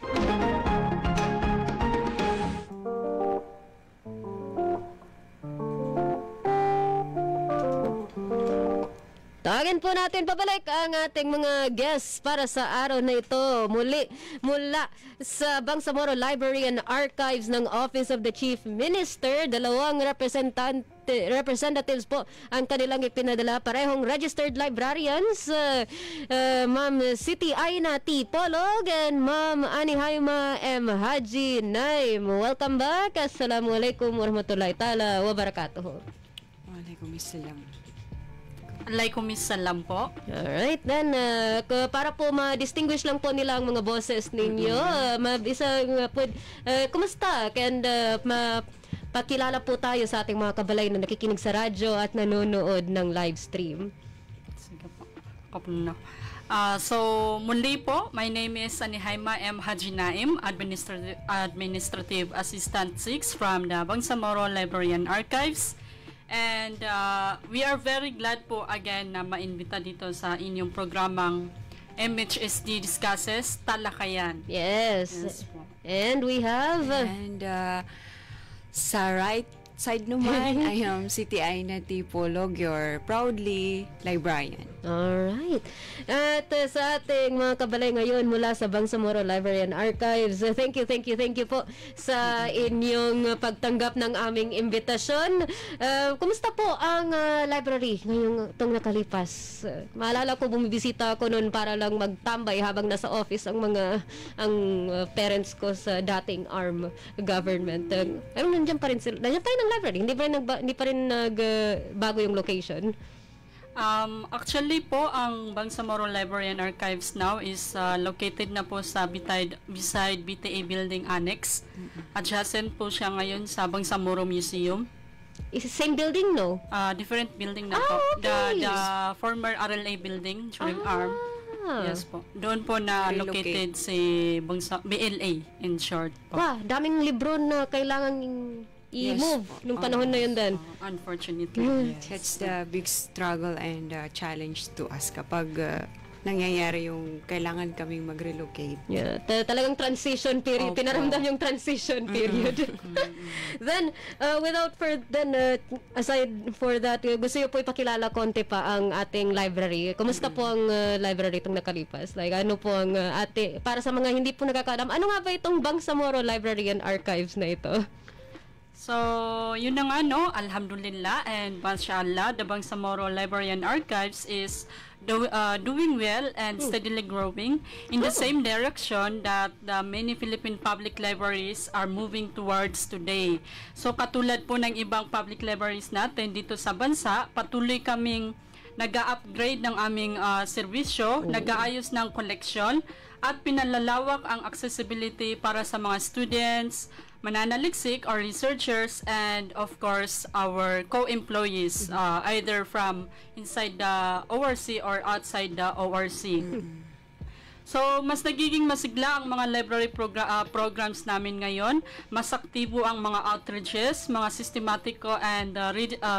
Tawagin po natin pabalik ang ating mga guests para sa araw na ito. Muli mula sa Bangsamoro Library and Archives ng Office of the Chief Minister, dalawang representatives po ang kanilang ipinadala, parehong registered librarians, Ma'am Siti Aina T. Polog and Ma'am Anihaima M. Haji Naim. Welcome back. Assalamualaikum warahmatullahi ta'ala wabarakatuh. Waalaikumsalam. Waalaikumsalam po. Alright, then, para po ma-distinguish lang po nila ang mga boses ninyo, kumusta? And pakilala po tayo sa ating mga kabalay na nakikinig sa radyo at nanonood ng live stream. Sige po. Kapag so, muli po, my name is Anihaima M. Haji Naim, Administrative Assistant 6 from the Bangsamoro Library and Archives. And we are very glad po again na ma-invita dito sa inyong programang MHSD Discusses Talakayan. Yes po. And we have... And sa right side naman, I am Siti Aina T. Polog, your proudly librarian. Alright. At sa ating mga kabalay ngayon mula sa Bangsamoro Library and Archives, thank you po sa inyong pagtanggap ng aming imbitasyon. Kumusta po ang library ngayong itong nakalipas? Maalala ko bumibisita ako noon para lang magtambay habang nasa office ang parents ko sa dating ARM government. Nandiyan pa rin sila. Nandiyan pa rin ang library. Hindi pa rin nagbago yung location. Actually po, ang Bangsamoro Library and Archives now is located na po sa beside BTA Building Annex. Adjacent po siya ngayon sa Bangsamoro Museum. Is it same building, no? Different building na po. Okay. The former RLA building during ARM. Yes po. Doon po na located si BLA in short po. Daming libro na kailangan i-move nung panahon na yun din. Unfortunately. That's the big struggle and challenge to us kapag nangyayari yung kailangan kaming mag-relocate. Yeah, talagang transition period. Pinaramdam yung transition period. Then, aside for that, gusto nyo po ipakilala konti pa ang ating library. Kumusta po ang library itong nakalipas? Like, ano po ang para sa mga hindi po nakakaalam, ano nga ba itong Bangsamoro Library and Archives na ito? So, yun na nga, alhamdulillah and mashallah, the Bangsamoro Library and Archives is doing well and steadily growing in the same direction that the many Philippine public libraries are moving towards today. So, katulad po ng ibang public libraries natin dito sa bansa, patuloy kaming nag-upgrade ng aming serbisyo, nag-aayos ng collection, at pinalalawak ang accessibility para sa mga students, mananaliksik or researchers, and of course our co-employees, either from inside the ORC or outside the ORC. So, mas nagiging masigla ang mga library programs namin ngayon. Mas aktibo ang mga outreaches, mga systematiko and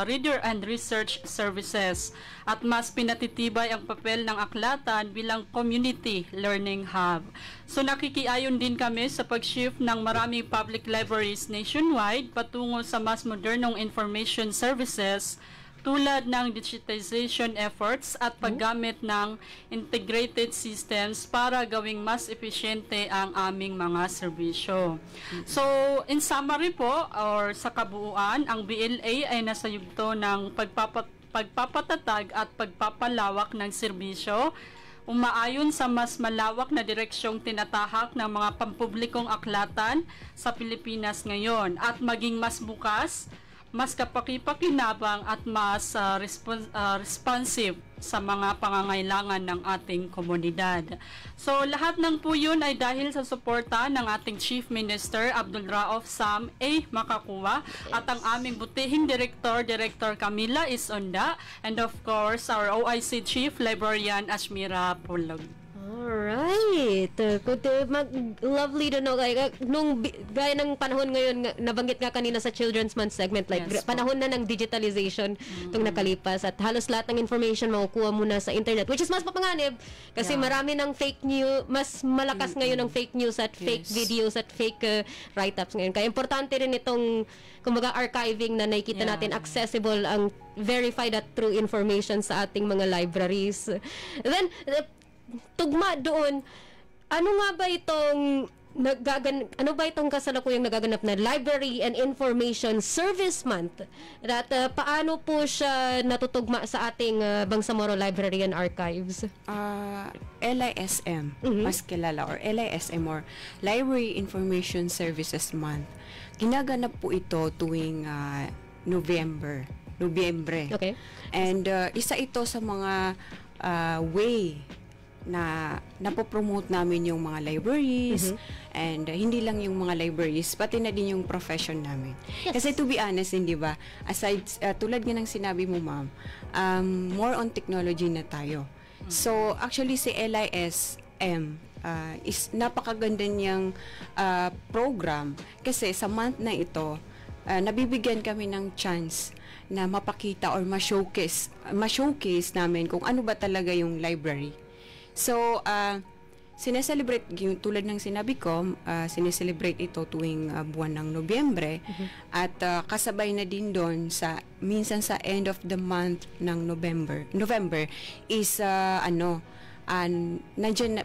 reader and research services. At mas pinatitibay ang papel ng aklatan bilang community learning hub. So, nakikiayon din kami sa pag-shift ng maraming public libraries nationwide patungo sa mas modernong information services tulad ng digitization efforts at paggamit ng integrated systems para gawing mas epesyente ang aming mga serbisyo. So, in summary po, or sa kabuuan, ang BLA ay nasa yugto ng pagpapatatag at pagpapalawak ng serbisyo, umaayon sa mas malawak na direksyong tinatahak ng mga pampublikong aklatan sa Pilipinas ngayon at maging mas bukas, mas kapakipakinabang at mas responsive sa mga pangangailangan ng ating komunidad. So, lahat ng po yun ay dahil sa suporta ng ating Chief Minister Abdul Rauf Sam A. Makakuwa at ang aming butihing Director Camila Isonda, and of course, our OIC Chief Librarian Ashmira Polog. Alright. Lovely to know. Gaya ng panahon ngayon, nabanggit nga kanina sa Children's Month segment, panahon na ng digitalization itong nakalipas at halos lahat ng information makukuha mo na sa internet, which is mas mapanganib kasi marami ng fake news, mas malakas ngayon ng fake news at fake videos at fake write-ups ngayon. Kaya importante rin itong kumbaga archiving na nakikita natin, accessible ang verified at true information sa ating mga libraries. Then, tugma doon, ano ba itong kasalukuyang nagaganap na Library and Information Service Month? At paano po siya natutugma sa ating Bangsamoro Library and Archives? LISM, mas kilala, or LISM, or Library Information Services Month. Ginaganap po ito tuwing Nobyembre. Okay. And isa ito sa mga way na napopromote namin yung mga libraries, and hindi lang yung mga libraries, pati na din yung profession namin. Kasi to be honest, hindi ba, aside, tulad nga ng sinabi mo, ma'am, more on technology na tayo. So, actually, si LISM is napakaganda niyang program kasi sa month na ito, nabibigyan kami ng chance na mapakita or ma-showcase namin kung ano ba talaga yung library. So, sineselebrate, tulad ng sinabi ko, sineselebrate ito tuwing buwan ng Nobyembre, at kasabay na din doon minsan sa end of the month ng November is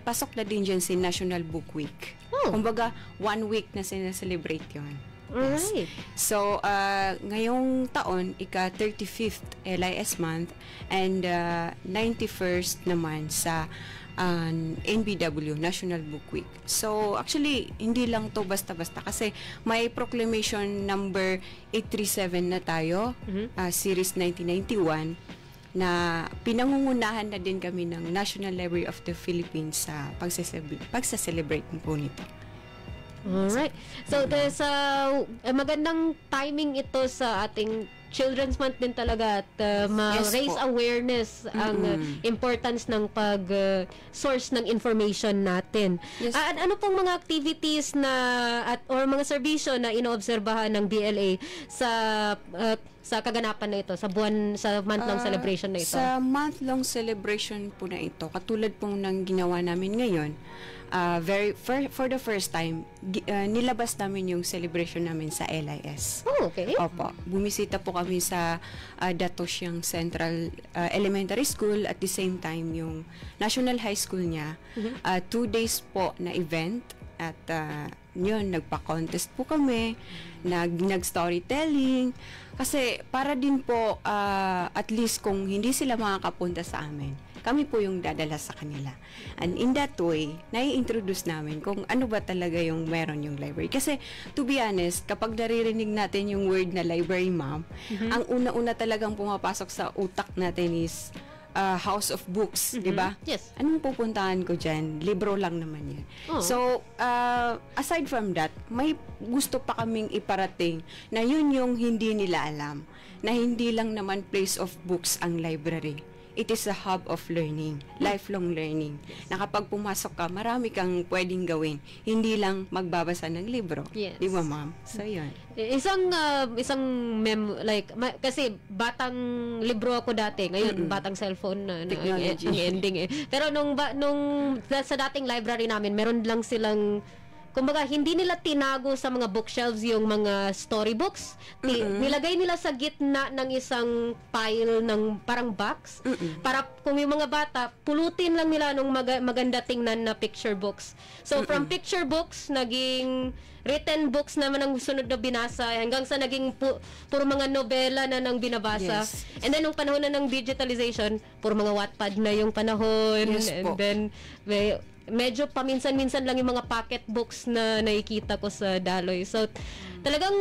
pasok na din dyan si National Book Week. Kumbaga, 1 week na sineselebrate yun. Alright. So, ngayong taon, ika-35th LIS month, and 91st naman sa NBW, National Book Week. So, actually, hindi lang to basta-basta kasi may proclamation number 837 na tayo, series 1991, na pinangungunahan na din kami ng National Library of the Philippines sa pagsa-celebrate po nito. Alright. So, magandang timing ito sa ating Children's Month din talaga at ma-raise awareness ang importance ng pag-source ng information natin. Yes. Ano pong mga activities or mga serbisyo na inoobserbahan ng DLA sa kaganapan na ito, sa month-long celebration na ito? Sa month-long celebration po na ito, katulad pong ng ginawa namin ngayon, for the first time, nilabas namin yung celebration namin sa LIS. Oh, okay. Opo. Bumisita po kami sa Datosyang Central Elementary School, at the same time yung National High School niya. 2 days po na event, at yun, nagpa-contest po kami, nag-storytelling, kasi para din po at least kung hindi sila makakapunta sa amin, kami po yung dadala sa kanila. And in that way, nai-introduce namin kung ano ba talaga yung meron yung library. Kasi, to be honest, kapag naririnig natin yung word na library, ma'am, ang una-una talagang pumapasok sa utak natin is house of books, di ba? Yes. Anong pupuntahan ko dyan? Libro lang naman yan. So, aside from that, may gusto pa kaming iparating na yun yung hindi nila alam, na hindi lang naman place of books ang library. It is a hub of learning, lifelong learning. Na kapag pumasok ka, marami kang pwedeng gawin. Hindi lang magbabasa ng libro. Yes. Di ba, ma'am? So, yun. Kasi batang libro ako dati, ngayon batang cellphone na ang ending eh. Pero nung sa dating library namin, meron lang silang, kumbaga, hindi nila tinago sa mga bookshelves yung mga storybooks. Nilagay nila sa gitna ng isang pile ng parang box. Para kung yung mga bata, pulutin lang nila nung maganda tingnan na picture books. So, from picture books, naging written books naman ang sunod na binasa, hanggang sa naging puro mga nobela na nang binabasa. Yes. And then, nung panahon na ng digitalization, puro mga Wattpad na yung panahon. Yes, and po. then, medyo paminsan-minsan lang yung mga pocket books na nakikita ko sa Daloy. So, talagang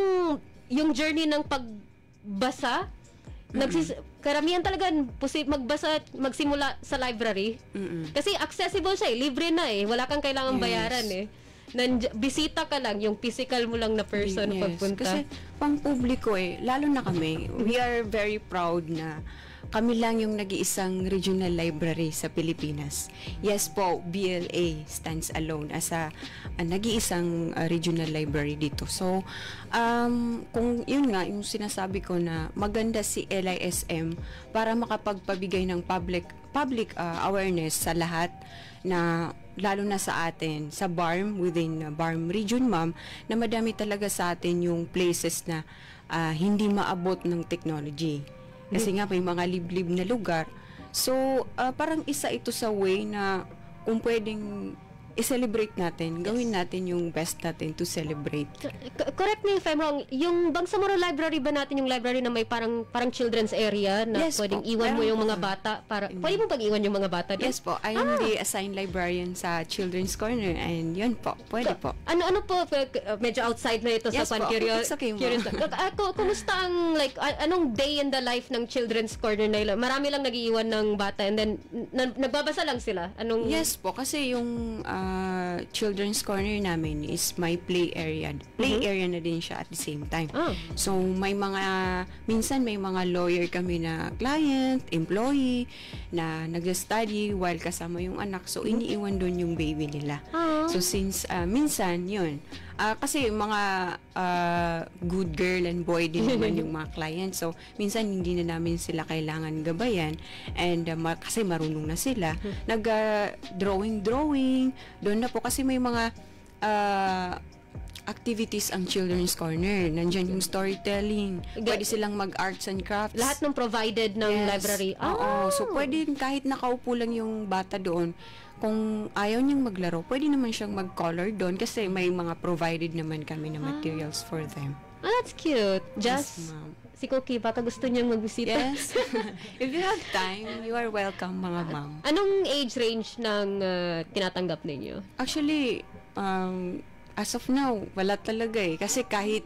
yung journey ng pagbasa, karamihan talaga magbasa, magsimula sa library. Kasi accessible siya eh, libre na eh. Wala kang kailangang bayaran eh. Bisita ka lang, yung physical mo lang na person pagpunta. Kasi pang publiko eh, lalo na kami, we are very proud na kami lang yung nag-iisang regional library sa Pilipinas. Yes po, BLA stands alone as a nag-iisang regional library dito. So, kung yun nga, yung sinasabi ko na maganda si LISM para makapagpabigay ng public awareness sa lahat na lalo na sa atin, sa BARM, within BARM region, ma'am, na madami talaga sa atin yung places na hindi maabot ng technology. Kasi nga may mga liblib na lugar. So, parang isa ito sa way na kung pwedeng i-celebrate natin, gawin natin yung best natin to celebrate. Correct me if I'm wrong, yung Bangsamoro Library ba natin yung library na may parang children's area na Yes pwedeng po. iwan mo Meron yung po. mga bata para pwede mo pag-iwan yung mga bata doon? Yes po, I am the assigned librarian sa Children's Corner and yun po, pwede po. Ano po, medyo outside na ito Yes sa po. It's okay, ma'am. Kumusta ang anong day in the life ng Children's Corner na ilan? Marami lang nag-iiwan ng bata and then nagbabasa lang sila. Yes po, kasi yung Children's Corner namin is my play area. Play area na din siya at the same time. So may minsan may mga lawyer kami na client, employee na nag-study while kasama yung anak. So iniiwan doon yung baby nila. So since minsan yun, kasi mga good girl and boy din naman yung mga client. So minsan hindi na namin sila kailangan gabayan and kasi marunong na sila. Nag-drawing doon na po kasi may mga activities ang Children's Corner. Nandyan yung storytelling. Pwede silang mag-arts and crafts. Lahat ng provided ng library. Oo. So, pwede kahit nakaupo lang yung bata doon, kung ayaw niyang maglaro, pwede naman siyang mag-color doon kasi may mga provided naman kami na materials for them. That's cute. Yes, ma'am. Si Cookie, baka gusto niyang magbisita. Yes. If you have time, you are welcome, mga ma'am. Anong age range ng tinatanggap ninyo? Actually, as of now, wala talaga eh. Kasi kahit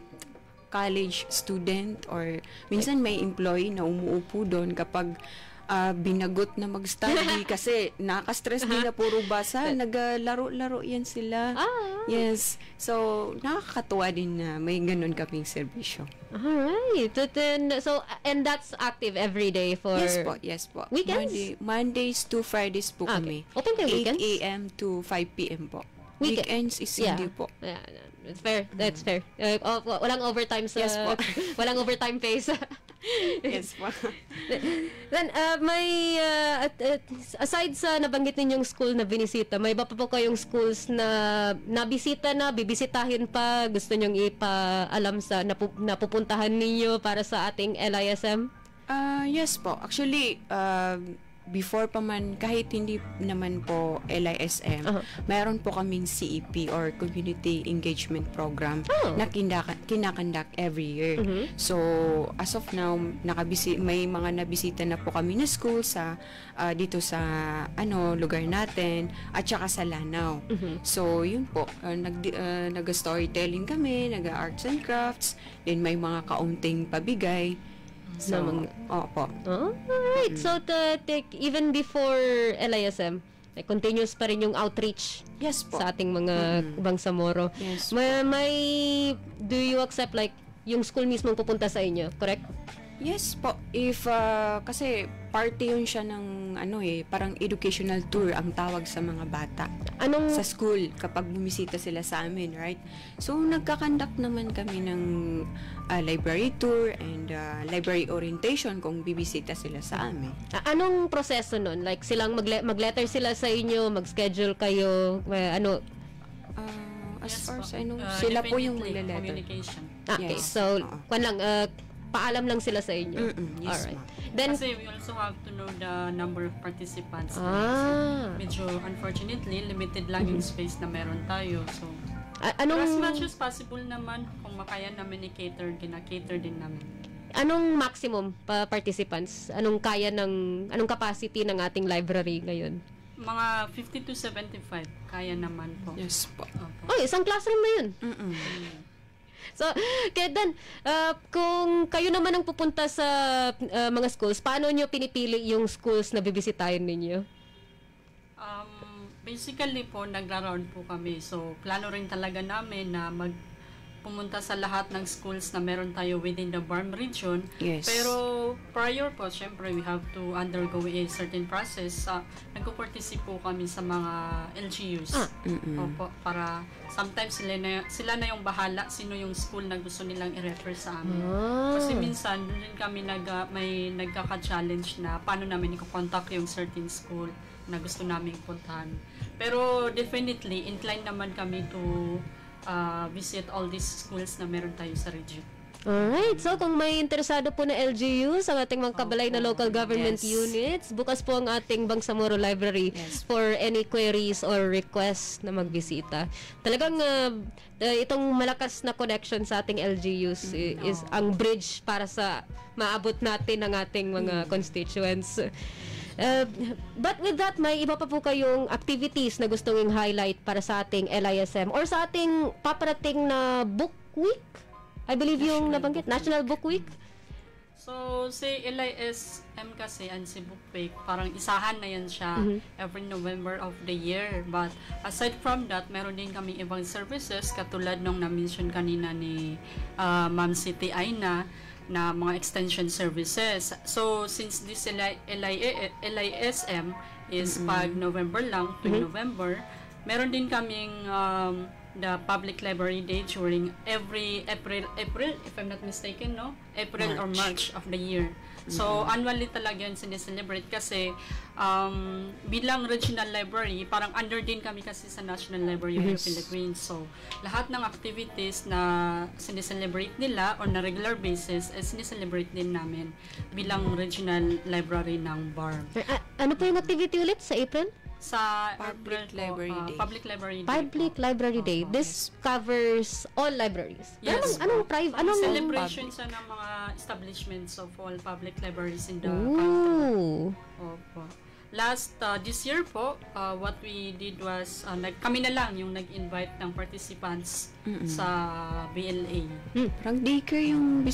college student or minsan may employee na umuupo doon kapag binagot na mag-study kasi naka-stress din na puro basa, naglaro-laro yan sila. Yes. So, nakakatuwa din na may ganun kaming serbisyo. Alright. So, and that's active every day for... Yes po. Weekends? Mondays to Fridays po kami. Open kayo weekends? 8 a.m. to 5 p.m. po. Weekends is hindi po. Yeah, it's fair. That's fair. Walang overtime sa... Yes po. Walang overtime pay sa... Yes po. Then, may... aside sa nabanggit ninyong school na binisita, may iba pa po kayong schools na nabisita na, bibisitahin pa, gusto nyong ipaalam sa napupuntahan ninyo para sa ating LISM? Yes po. Actually, before pa man, kahit hindi naman po LISM, meron po kaming CEP or Community Engagement Program na kinakandak every year. So, as of now, may mga nabisita na po kami na school sa dito sa lugar natin at saka sa Lanao. So, yun po, nag-storytelling kami, nag-arts and crafts, then may mga kaunting pabigay. So, opo. Alright. So, even before LISM, continuous pa rin yung outreach sa ating mga Bangsamoro. Yes. Do you accept yung school mismo pupunta sa inyo, correct? Yes po. If, kasi party yun siya ng, parang educational tour ang tawag sa mga bata. Sa school, kapag bumisita sila sa amin, right? So, nagkakandak naman kami ng library tour and library orientation kung bibisita sila sa amin. Anong proseso nun? Like, silang mag-letter sila sa inyo, mag-schedule kayo, as far as I know, sila po yung mag-letter. Communication. Okay, Yes. so, paalam lang sila sa inyo. Yes, alright. ma'am. Then, Kasi we also have to know the number of participants. Medyo unfortunately, limited lang yung space na meron tayo. So, as much as possible naman, kung makaya namin i-cater, gina-cater din namin. Anong maximum participants? Anong capacity ng ating library ngayon? Mga 50 to 75, kaya naman po. Yes po. Isang classroom na yun. So, kaya Dan, kung kayo naman ang pupunta sa mga schools, paano nyo pinipili yung schools na bibisitahin ninyo? Basically po, nagra-round po kami. So, plano rin talaga namin na pumunta sa lahat ng schools na meron tayo within the BARM region. Yes. Pero prior po, syempre, we have to undergo a certain process. Nagpo-participate po kami sa mga LGUs. Opo, para sometimes sila na yung bahala sino yung school na gusto nilang i-refer sa amin. Kasi minsan, doon din kami may nagkaka-challenge na paano namin i-contact yung certain school na gusto namin puntahan. Pero definitely, inclined naman kami to visit all these schools na meron tayo sa region. Alright, so kung may interesado po na LGU sa ating mga kabalay na local government units, bukas po ang ating Bangsamoro Library for any queries or requests na magbisita. Talagang itong malakas na connection sa ating LGUs is ang bridge para sa maabot natin ang ating mga constituents. But with that, may iba pa po kayong activities na gustong i-highlight para sa ating LISM or sa ating paparating na book week? I believe yung nabanggit, National Book Week. So, si LISM kasi and si Book Week, parang isahan na yan siya every November of the year. But aside from that, meron din kami ibang services katulad nung na-mention kanina ni Ma'am Siti Aina na mga extension services. So, since this LISM is pag November lang, tuwing November, meron din kaming the Public Library Day during every April, if I'm not mistaken, no? April or March of the year. So, annually talaga yun sineselebrate kasi bilang regional library, parang under din kami kasi sa National Library of the Philippines. So, lahat ng activities na sineselebrate nila on a regular basis, sineselebrate din namin bilang regional library ng BARM. Ano po yung activity ulit sa April? Sa Public Library Day. Public Library Day. Public Library Day. This covers all libraries. Yes. Anong private? Anong celebration sa ng mga establishments of all public libraries in the country. Opo. Last this year po, what we did was kami na lang yung nag-invite ng participants sa BLA. Parang daycare yung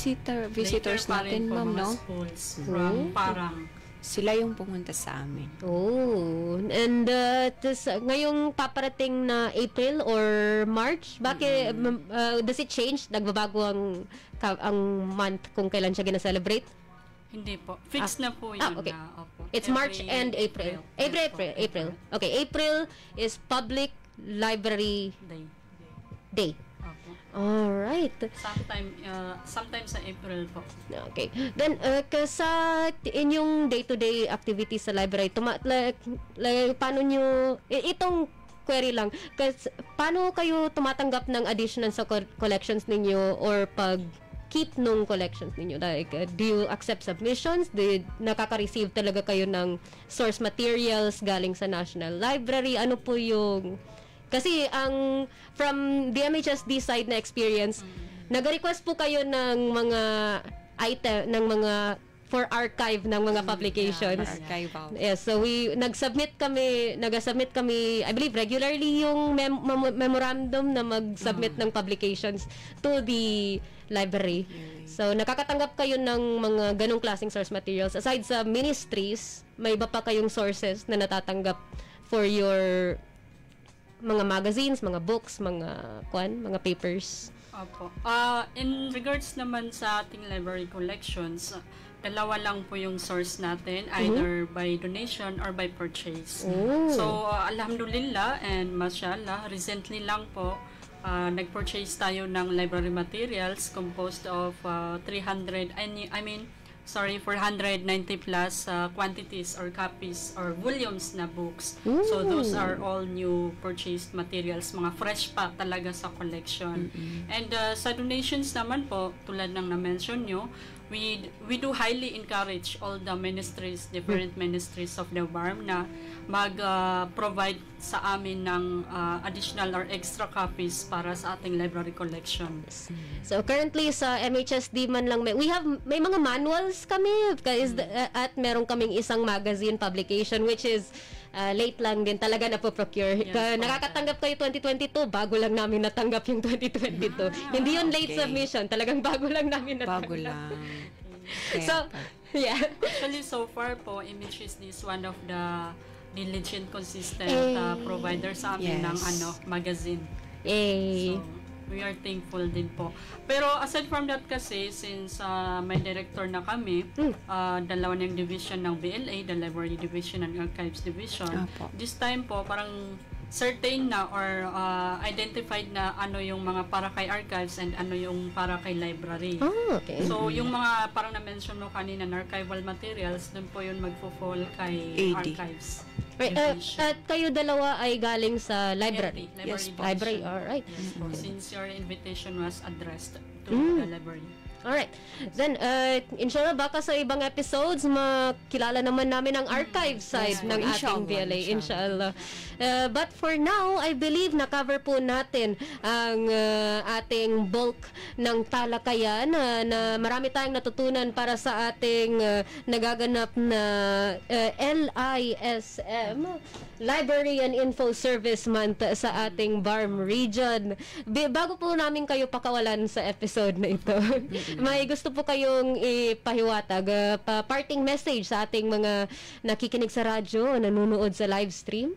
visitors natin, ma'am, no? Schools from Parang. Sila yung pumunta sa amin. And ngayong paparating na April or March, bakit does it change? Nagbabago ang month kung kailan siya gina-celebrate? Hindi po. Fixed na po yun. Okay. Opo. It's March and April. April. Okay, April is Public Library Day. Alright. Sometimes sa April po. Okay. Then, sa inyong day-to-day activities sa library, paano nyo, itong query lang, paano kayo tumatanggap ng additional sa collections ninyo or pag-keep nung collections ninyo? Like, do you accept submissions? Nakaka-receive talaga kayo ng source materials galing sa National Library? Ano po yung... Kasi from the MHSD side na experience, nag-request po kayo ng mga item, ng mga for archive ng mga publications. Yes, so nag-submit kami, I believe regularly yung memorandum na mag-submit ng publications to the library. So nakakatanggap kayo ng mga ganong klaseng source materials. Aside sa ministries, may iba pa kayong sources na natatanggap for your mga magazines, mga books, mga papers. Opo. In regards naman sa ating library collections, dalawa lang po yung source natin, either by donation or by purchase. So, alhamdulillah and mashallah, recently lang po, nag-purchase tayo ng library materials composed of 490 plus quantities or copies or volumes na books. So those are all new purchased materials, mga fresh pa talaga sa collection. And sa donations naman po, tulad ng na-mention nyo, we do highly encourage all the ministries, different ministries of the BARM na mag-provide sa amin ng additional or extra copies para sa ating library collection. So currently sa MHSD man lang may mga manuals kami at meron kaming isang magazine publication which is late lang din talaga na po-procure. Nakakatanggap kayo 2022, bago lang namin natanggap yung 2022. Hindi yun late submission, talagang bago lang namin natanggap. Bago lang. So, yeah. Actually, so far po, MHSD is one of the diligent, consistent provider sa amin ng magazine. So, we are thankful din po. Pero aside from that kasi, since may director na kami, dalawa ng division ng BLA, the Library Division and Archives Division, this time po parang certain na or identified na ano yung mga para kay archives and ano yung para kay library. Okay. So, yung mga parang na-mention mo kanina na archival materials, dun po yun magfo-fall kay AD. archives. Right, at kayo dalawa ay galing sa library? Yes, Library, alright. Yes, po, since your invitation was addressed to the library. Alright. Then, inshallah, baka sa ibang episodes, makilala naman namin ang archive side ng ating BLA. Inshallah. But for now, I believe na-cover po natin ang ating bulk ng talakayan na marami tayong natutunan para sa ating nagaganap na LISM, Library and Info Service Month sa ating BARM region. Bago po namin kayo pakawalan sa episode na ito, may gusto po kayong ipahiwatag, parting message sa ating mga nakikinig sa radyo, nanonood sa live stream?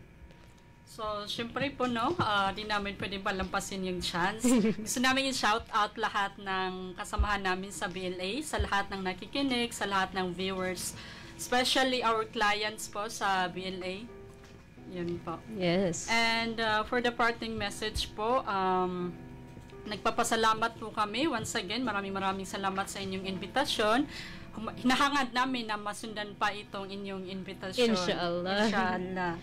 So, syempre po, no, di namin pwedeng palampasin yung chance. Gusto namin i-shout out lahat ng kasamahan namin sa BLA, sa lahat ng nakikinig, sa lahat ng viewers, especially our clients po sa BLA. Yun po. Yes. And for the parting message po, nagpapasalamat po kami. Once again, maraming salamat sa inyong invitasyon. Hinahangad namin na masundan pa itong inyong invitasyon. Inshallah. Inshallah.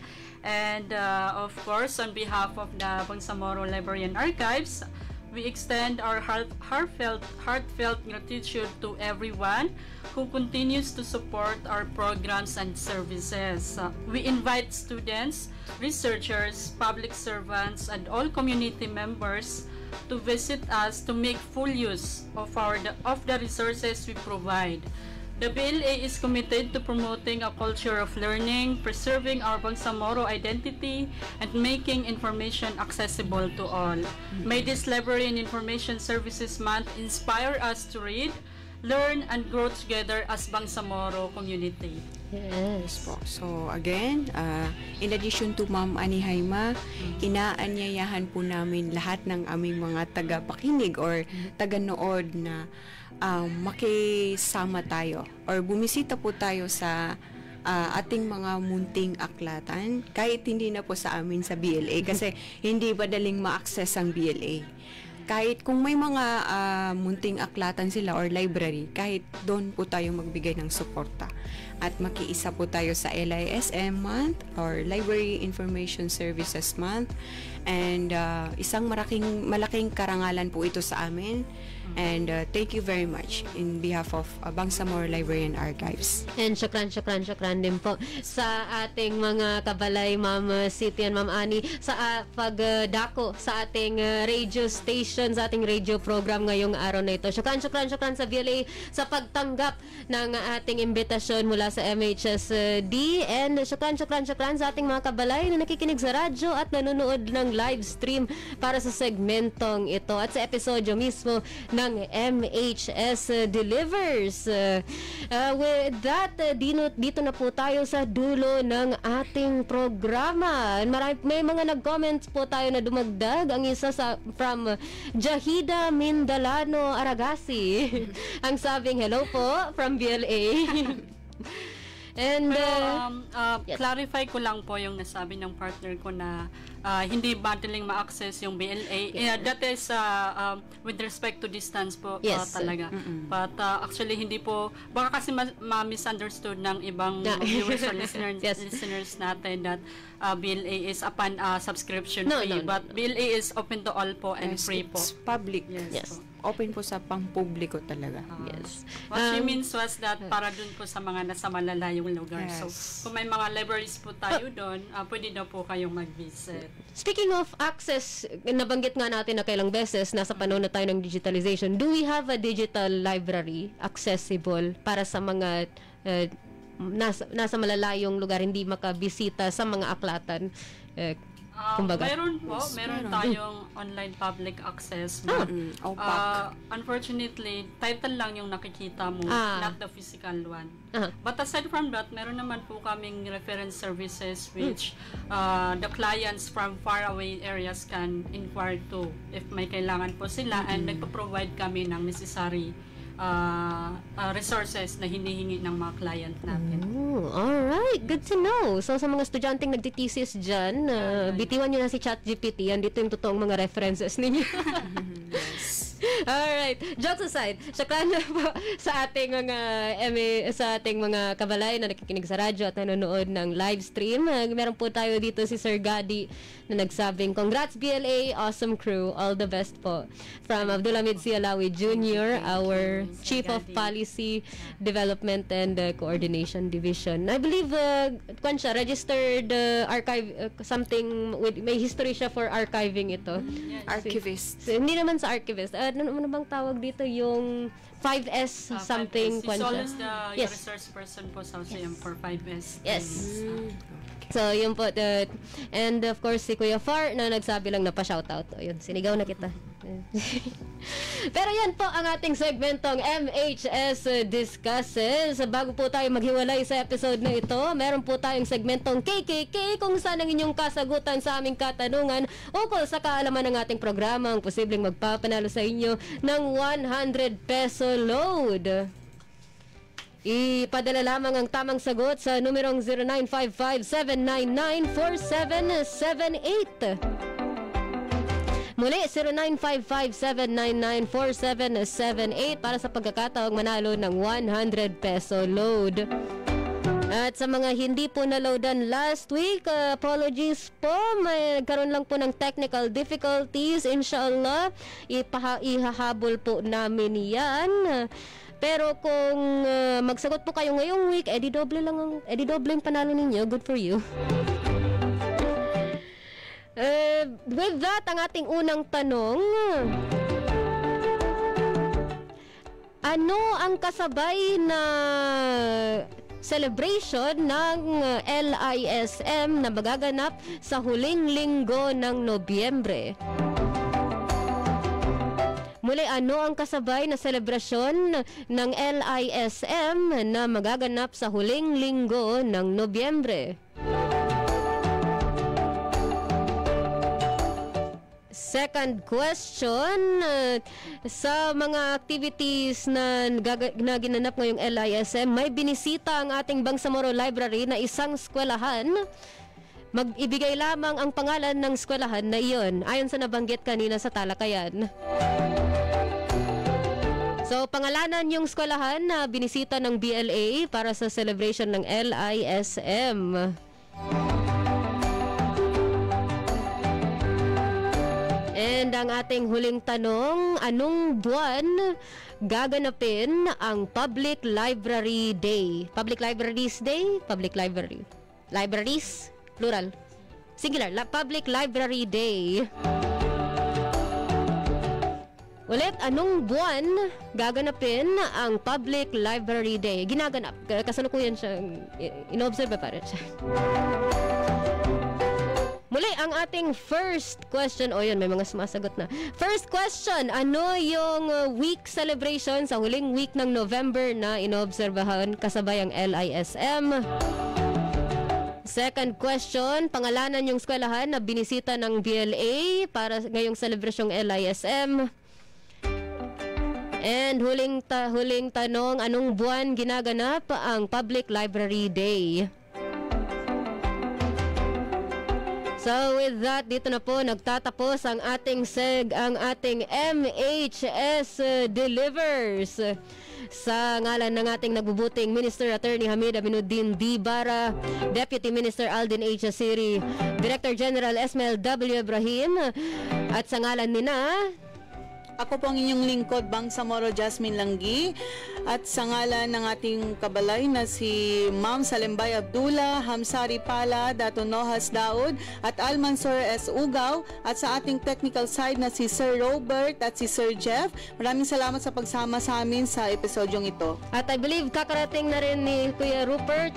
And of course, on behalf of the Bangsamoro Library and Archives, we extend our heartfelt gratitude to everyone who continues to support our programs and services. We invite students, researchers, public servants, and all community members to visit us to make full use of the resources we provide. The BLA is committed to promoting a culture of learning, preserving our Bangsamoro identity, and making information accessible to all. May this Library and Information Services Month inspire us to read, learn, and grow together as Bangsamoro community. Yes. So again, in addition to Ma'am Ani Haima, inaanyayahan po namin lahat ng aming mga tagapakinig or taganood na makisama tayo or bumisita po tayo sa ating mga munting aklatan kahit hindi na po sa amin sa BLA kasi hindi madaling ma-access ang BLA. Kahit kung may mga munting aklatan sila or library, kahit doon po tayo magbigay ng suporta. At makiisa po tayo sa LISM month or Library Information Services month. And isang malaking karangalan po ito sa amin. And thank you very much in behalf of Bangsamoro Library and Archives. And syukran din po sa ating mga kabalay, Ma'am Siti and Ma'am Ani, sa pagdako sa ating radio station, sa ating radio program ngayong araw na ito. Syukran sa BLA sa pagtanggap ng ating imbitasyon mula sa MHSD. And syukran sa ating mga kabalay na nakikinig sa radyo at nanonood ng live stream para sa segmentong ito at sa episodyo mismo ng MHS Delivers. With that, dito na po tayo sa dulo ng ating programa. May mga nag-comments po tayo na dumagdag. Ang isa from Jahida Mindalano Aragasi. Ang sabing hello po from BLA. And yes. Clarify ko lang po yung nasabi ng partner ko na hindi madaling ma-access yung BLA. That is with respect to distance po talaga. But actually hindi po, baka kasi ma-misunderstood ng ibang viewers or listeners natin that BLA is upon subscription fee. But BLA is open to all po and free po. It's public. Yes. Open po sa pang-publiko talaga. Yes. What she means was that para dun po sa mga nasa malalayong lugar. Yes. So, kung may mga libraries po tayo doon, pwede daw po kayong mag-visit. Speaking of access, nabanggit nga natin na kailang beses, nasa panahon na tayo ng digitalization. Do we have a digital library accessible para sa mga nasa malalayong lugar, hindi makabisita sa mga aklatan? Kumbaga. Meron tayong online public access. But, unfortunately, title lang yung nakikita mo, not the physical one. But aside from that, meron naman po kaming reference services which the clients from faraway areas can inquire to if may kailangan po sila, and nagpo-provide kami ng necessary resources na hinihingi ng mga client natin. Alright, good to know. So sa mga estudyanteng nagtitesis dyan, bitiwan nyo na si ChatGPT. Yan dito yung totoong mga references ninyo. Alright, jokes aside, syukran na po sa ating mga kabalay na nakikinig sa radyo at nanonood ng live stream. Meron po tayo dito si Sir Gadi na nagsabing, congrats BLA, awesome crew, all the best po. From Abdulhamid Sialawi Jr., our Chief of Policy Development and Coordination Division. I believe, registered archive, something with, may history siya for archiving ito. Archivist. Hindi naman sa archivist. Ano bang tawag dito? Yung 5S something. Si Sol is the research person po sa OCM for 5S. Yes. So, yun po. And of course, si Kuya Far na nagsabi lang na pa-shoutout. Yun, sinigaw na kita. Pero yan po ang ating segmentong MHS Discusses. Bago po tayo maghiwalay sa episode na ito, meron po tayong segmentong KKK kung saan ang inyong kasagutan sa aming katanungan ukol sa kaalaman ng ating programa ang posibleng magpapanalo sa inyo ng 100 peso load. Ipadala lamang ang tamang sagot sa numerong 0955-799-4778. Muli, 0955-799-4778 para sa pagkakataong manalo ng 100 peso load. At sa mga hindi po na-loadan last week, apologies po. Nagkaroon lang po ng technical difficulties. Inshallah, ihahabol po namin yan. Pero kung magsagot po kayo ngayong week, edi doble yung panalo ninyo. Good for you. With that, ang ating unang tanong, ano ang kasabay na celebration ng LISM na magaganap sa huling linggo ng Nobyembre? Muli, ano ang kasabay na selebrasyon ng LISM na magaganap sa huling linggo ng Nobyembre? Second question, sa mga activities na ginanap ngayong LISM, may binisita ang ating Bangsamoro Library na isang eskwelahan. Mag-ibigay lamang ang pangalan ng eskwelahan na iyon, ayon sa nabanggit kanina sa talakayan. So, pangalanan yung eskwelahan na binisita ng BLA para sa celebration ng LISM. And ang ating huling tanong, anong buwan gaganapin ang Public Library Day? Public Libraries Day? Public Library. Libraries? Plural. Singular. Public Library Day. Ulit, anong buwan gaganapin ang Public Library Day? Ginaganap. Kasalukuyan siya. Inobserve pa rin siya. Muli, ang ating first question. O yun, may mga sumasagot na. First question, ano yung week celebration sa huling week ng November na inobserbahan kasabay ang LISM? Second question, pangalanan yung eskwelahan na binisita ng BLA para ngayong celebrasyong LISM. And huling tanong, anong buwan ginaganap ang Public Library Day? So with that, dito na po nagtatapos ang ating MHS Delivers. Sa ngalan ng ating nagbubuting Minister Attorney Hamid Aminuddin D. Bara, Deputy Minister Aldin H. Asiri, Director General Esmel W. Ibrahim, at sa ngalan nina Ako po ang inyong lingkod, Bangsamoro Jasmine Langgi, at sa ngalan ng ating kabalay na si Ma'am Salembay Abdullah, Hamsari Pala, Dato Nohas Daud, at Almansor S. Ugaw, at sa ating technical side na si Sir Robert at si Sir Jeff. Maraming salamat sa pagsama sa amin sa episodyong ito. At I believe kakarating na rin ni Kuya Rupert,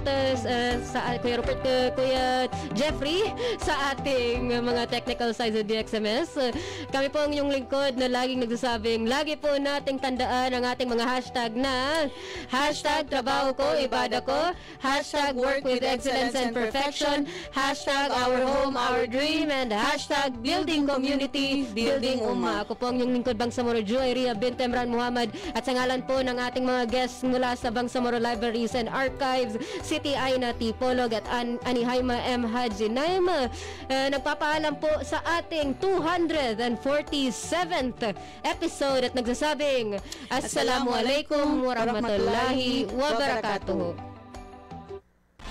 Kuya Jeffrey sa ating mga technical sides of DXMS. Kami po ang inyong lingkod na laging nagsasabing lagi po nating tandaan ang ating mga hashtag na hashtag trabaho ko, ibada ko, hashtag work with excellence and perfection, hashtag our home, our dream, and hashtag building community, building umma. Ako po ang inyong lingkod, Bangsamoro Joy Ria bint Emran Muhammad, at sa ngalan po ng ating mga guests mula sa Bangsamoro Libraries and Archives, City Aina Tipolog at Anihaima M. Haji Naima, nagpapaalam po sa ating 247th episode at nagsasabing Assalamualaikum warahmatullahi wabarakatuh.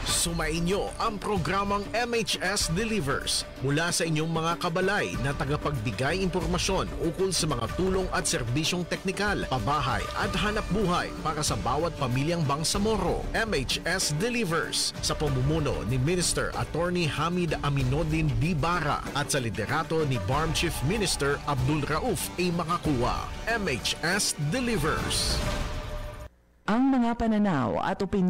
Sumainyo ang programang MHS Delivers mula sa inyong mga kabalay na tagapagbigay impormasyon ukol sa mga tulong at serbisyong teknikal, pabahay at hanap buhay para sa bawat pamilyang Bangsamoro. MHS Delivers sa pamumuno ni Minister Attorney Hamid Aminuddin D. Bara at sa liderato ni BARM Chief Minister Abdul Rauf A. Makakuwa. MHS Delivers. Ang mga pananaw at opinyon